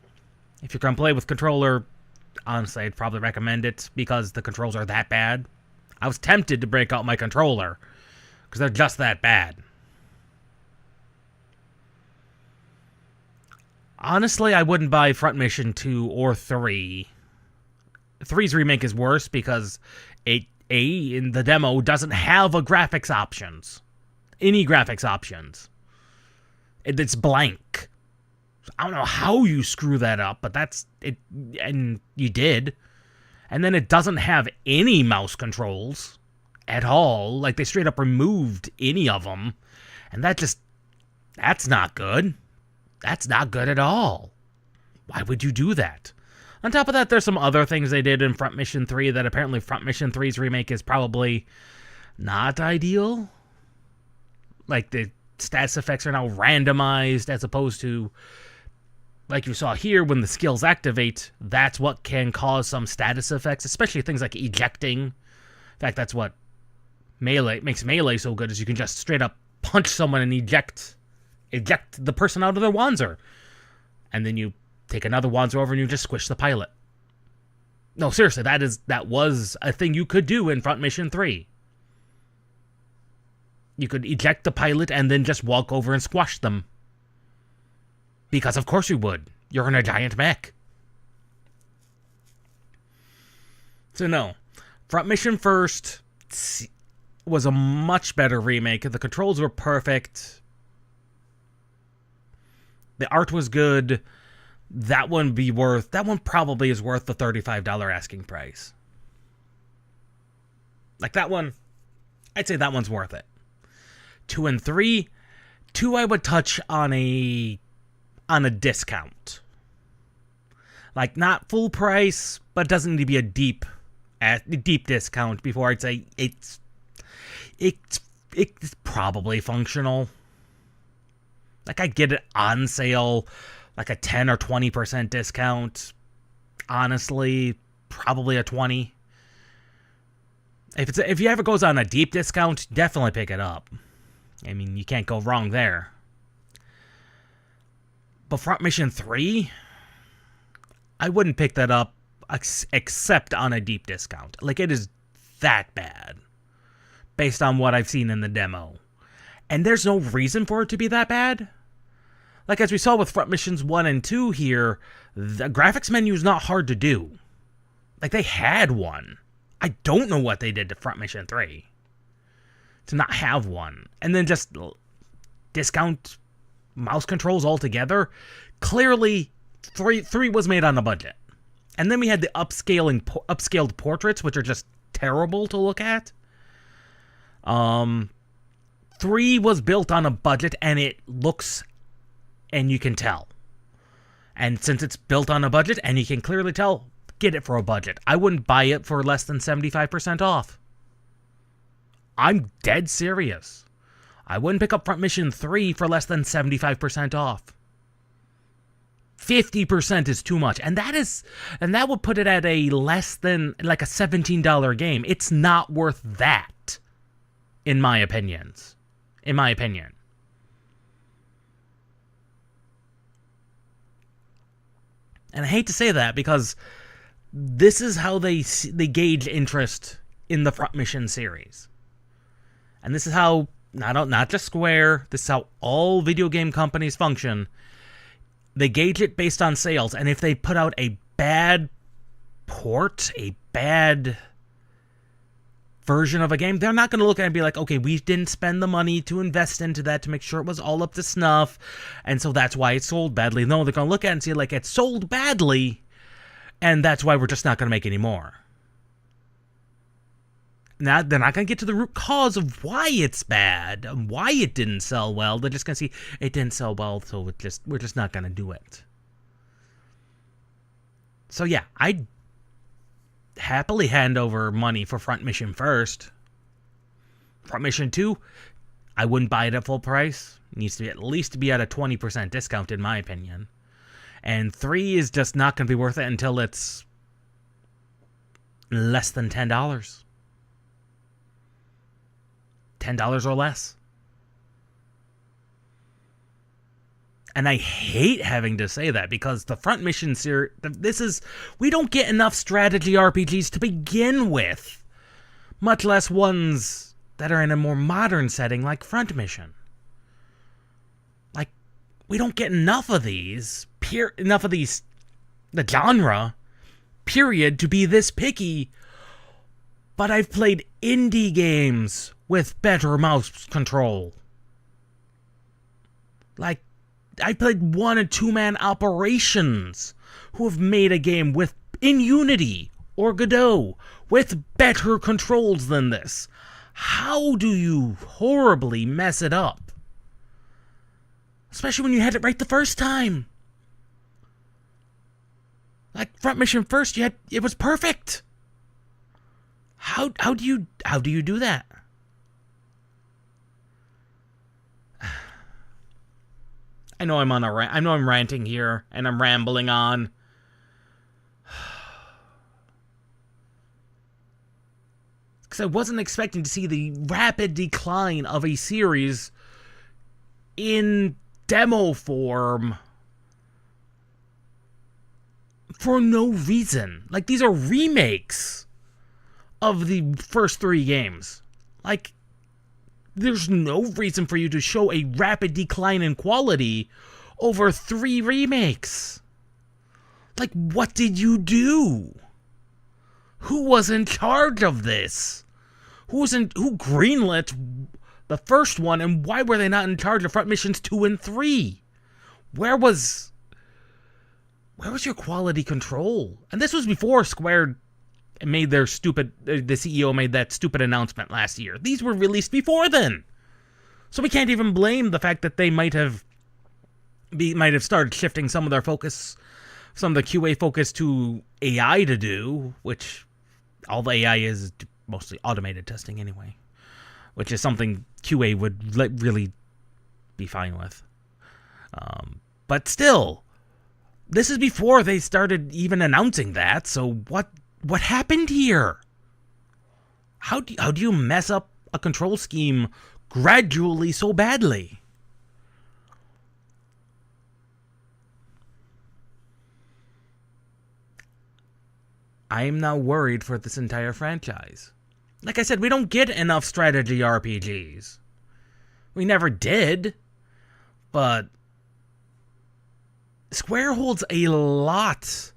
If you're going to play with controller, honestly, I'd probably recommend it because the controls are that bad. I was tempted to break out my controller because they're just that bad. Honestly, I wouldn't buy Front Mission 2 or 3. 3's remake is worse because in the demo doesn't have a graphics options. Any graphics options. It's blank. I don't know how you screw that up, but that's it, and you did. And then it doesn't have any mouse controls at all. Like, they straight up removed any of them. And that's not good. That's not good at all. Why would you do that? On top of that, there's some other things they did in Front Mission 3 that apparently Front Mission 3's remake is probably not ideal. Like, the stats effects are now randomized as opposed to, like you saw here, when the skills activate, that's what can cause some status effects, especially things like ejecting. In fact, that's what makes Melee so good, is you can just straight up punch someone and eject the person out of their Wanzer. And then you take another Wanzer over and you just squish the pilot. No, seriously, that was a thing you could do in Front Mission 3. You could eject the pilot and then just walk over and squash them. Because of course you would. You're in a giant mech. So no. Front Mission First was a much better remake. The controls were perfect. The art was good. That one probably is worth the $35 asking price. Like that one, I'd say that one's worth it. 2 and 3. 2 I would touch on a discount. Like, not full price, but it doesn't need to be a deep discount before I'd say it's probably functional. Like, I'd get it on sale, like a 10 or 20% discount. Honestly, probably a 20. If you ever goes on a deep discount, definitely pick it up. I mean, you can't go wrong there. But Front Mission 3, I wouldn't pick that up except on a deep discount. Like, it is that bad, based on what I've seen in the demo. And there's no reason for it to be that bad. Like, as we saw with Front Missions 1 and 2 here, the graphics menu is not hard to do. Like, they had one. I don't know what they did to Front Mission 3 to not have one. And then just discount mouse controls altogether. Clearly, 3 was made on a budget. And then we had the upscaled portraits, which are just terrible to look at. 3 was built on a budget, and it looks, and you can tell. And since it's built on a budget, and you can clearly tell, get it for a budget. I wouldn't buy it for less than 75% off. I'm dead serious. I wouldn't pick up Front Mission 3 for less than 75% off. 50% is too much. And that would put it at a less than, like, a $17 game. It's not worth that, in my opinion. And I hate to say that, because this is how they gauge interest in the Front Mission series. And this is how, not just Square, this is how all video game companies function. They gauge it based on sales, and if they put out a bad port, a bad version of a game, they're not going to look at it and be like, okay, we didn't spend the money to invest into that to make sure it was all up to snuff, and so that's why it sold badly. No, they're going to look at it and see, like, it sold badly, and that's why we're just not going to make any more. Now, they're not going to get to the root cause of why it's bad, and why it didn't sell well. They're just going to see, it didn't sell well, so we're just not going to do it. So yeah, I'd happily hand over money for Front Mission First. Front Mission 2, I wouldn't buy it at full price. It needs to be at least be at a 20% discount, in my opinion. And 3 is just not going to be worth it until it's less than $10. $10 or less. And I hate having to say that, because the Front Mission series, we don't get enough strategy RPGs to begin with, much less ones that are in a more modern setting like Front Mission. Like, we don't get enough of these, the genre, period, to be this picky. But I've played indie games with better mouse control. Like, I played 1 and 2 man operations who have made a game in Unity or Godot with better controls than this. How do you horribly mess it up? Especially when you had it right the first time. Like Front Mission first, it was perfect. How do you do that? I know I'm ranting here and I'm rambling on. Because I wasn't expecting to see the rapid decline of a series in demo form for no reason. Like, these are remakes of the first 3 games. Like, there's no reason for you to show a rapid decline in quality over 3 remakes. Like, what did you do? Who was in charge of this? Who greenlit the first one, and why were they not in charge of Front Missions 2 and 3? Where was your quality control? And this was before Square made the CEO made that stupid announcement last year. These were released before then. So we can't even blame the fact that they might have started shifting some of their focus, some of the QA focus to AI to do, which all the AI is mostly automated testing anyway, which is something QA would really be fine with. But still, this is before they started even announcing that, so what happened here? How do you mess up a control scheme gradually so badly? I am now worried for this entire franchise. Like I said, we don't get enough strategy RPGs. We never did. But Square holds a lot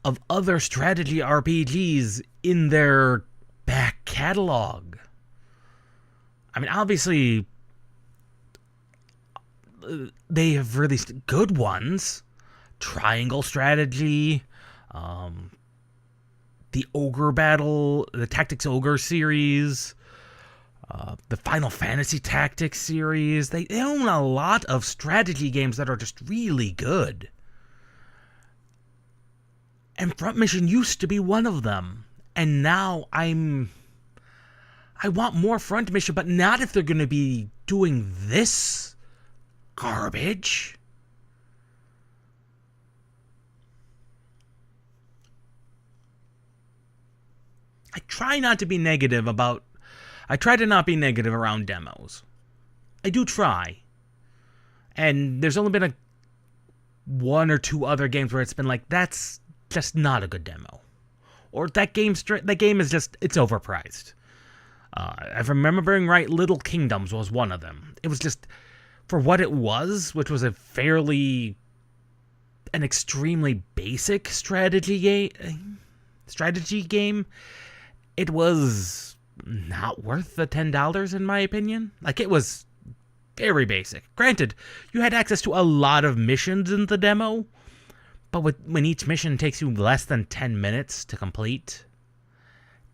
of other strategy RPGs in their back catalog. I mean, obviously, they have released good ones. Triangle Strategy, the Ogre Battle, the Tactics Ogre series, the Final Fantasy Tactics series. They own a lot of strategy games that are just really good. And Front Mission used to be one of them. And now I want more Front Mission, but not if they're going to be doing this garbage. I try to not be negative around demos. I do try. And there's only been 1 or 2 other games where it's been like, that's just not a good demo. Or that game is just, it's overpriced. If I'm remembering right, Little Kingdoms was one of them. It was just, for what it was, which was an extremely basic strategy game, it was not worth the $10 in my opinion. Like, it was very basic. Granted, you had access to a lot of missions in the demo, but when each mission takes you less than 10 minutes to complete,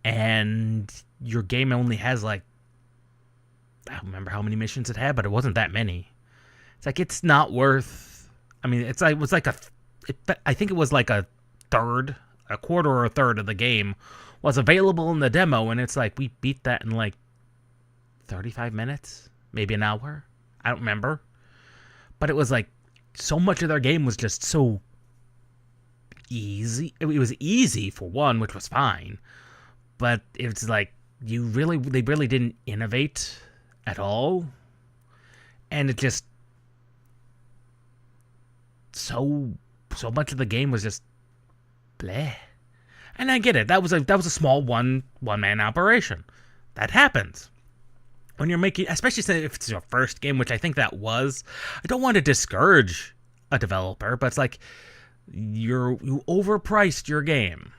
and your game only has I don't remember how many missions it had, but it wasn't that many. It's like, it's not worth. I mean, I think it was like a quarter or a third of the game was available in the demo, and it's like, we beat that in 35 minutes, maybe an hour. I don't remember. But it was like, so much of their game was just so easy. It was easy for one, which was fine. But it's like, they really didn't innovate at all. And it just, so much of the game was just bleh. And I get it. That was a small one-man operation. That happens. when you're making, especially if it's your first game, which I think that was, I don't want to discourage a developer, but it's like you overpriced your game.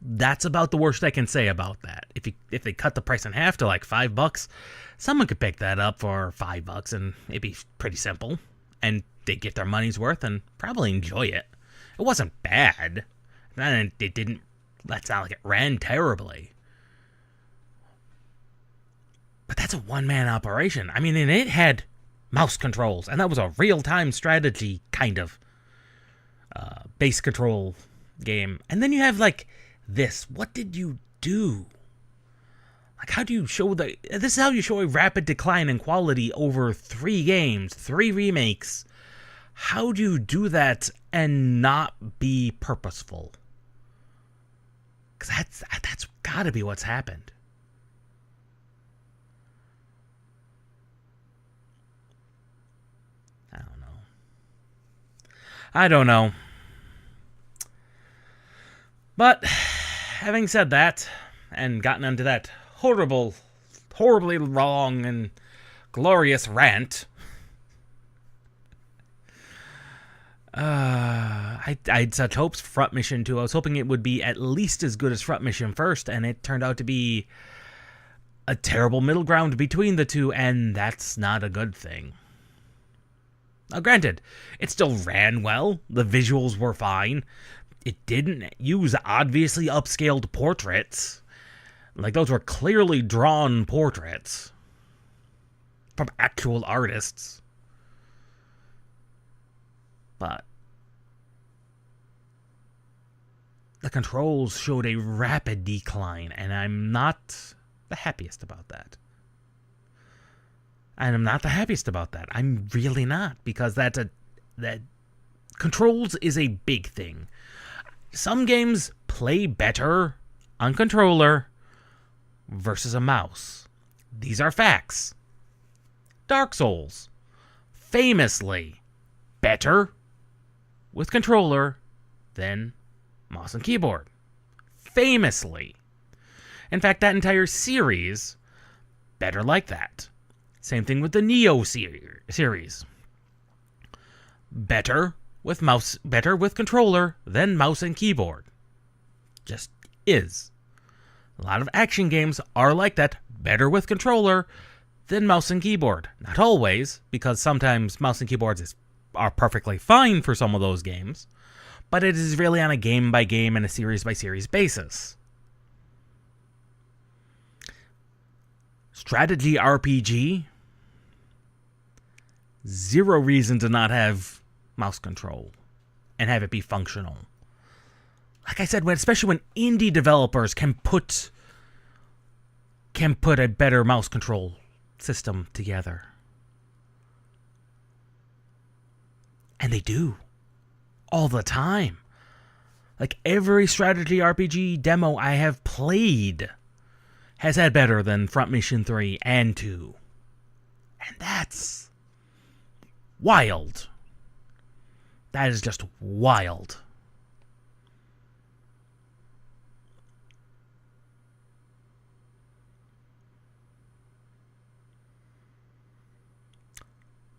That's about the worst I can say about that. If they cut the price in half to like $5, someone could pick that up for $5 and it'd be pretty simple, and they get their money's worth and probably enjoy it. It wasn't bad, and it didn't. That's not like it ran terribly. But that's a one-man operation. I mean, and it had mouse controls, and that was a real-time strategy kind of base control game. And then you have like this. What did you do? Like, how do you show this is how you show a rapid decline in quality over 3 games, 3 remakes. How do you do that and not be purposeful? Because that's got to be what's happened. I don't know. But, having said that, and gotten into that horribly wrong and glorious rant, I had such hopes for Front Mission 2. I was hoping it would be at least as good as Front Mission First, and it turned out to be a terrible middle ground between the two, and that's not a good thing. Now, granted, it still ran well. The visuals were fine. It didn't use obviously upscaled portraits. Like, those were clearly drawn portraits from actual artists. But the controls showed a rapid decline, and I'm not the happiest about that. And I'm not the happiest about that. I'm really not, because that controls is a big thing. Some games play better on controller versus a mouse. These are facts. Dark Souls, famously better with controller than mouse and keyboard. Famously. In fact, that entire series, better like that. Same thing with the Neo series. Better with controller than mouse and keyboard. Just is. A lot of action games are like that. Better with controller than mouse and keyboard. Not always, because sometimes mouse and keyboards are perfectly fine for some of those games. But it is really on a game-by-game and a series-by-series basis. Strategy RPG, zero reason to not have mouse control and have it be functional. Like I said, especially when indie developers can put a better mouse control system together. And they do. All the time. Like, every strategy RPG demo I have played has had better than Front Mission 3 and 2. And that's wild. That is just wild.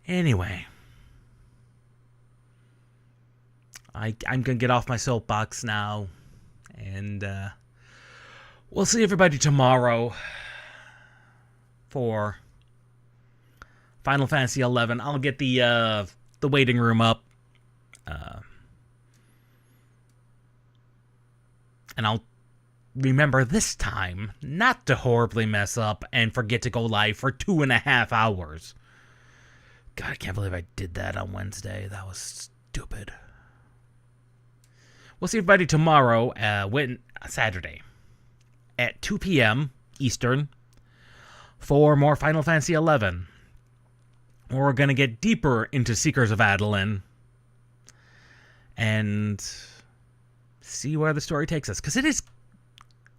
Anyway, I'm going to get off my soapbox now, and we'll see everybody tomorrow for Final Fantasy XI. I'll get the waiting room up, and I'll remember this time not to horribly mess up and forget to go live for 2.5 hours. God, I can't believe I did that on Wednesday. That was stupid. We'll see everybody tomorrow, Saturday, at 2 p.m. Eastern for more Final Fantasy XI. We're going to get deeper into Seekers of Adeline and see where the story takes us, because it is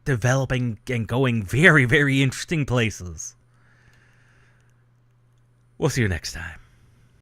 developing and going very, very interesting places. We'll see you next time.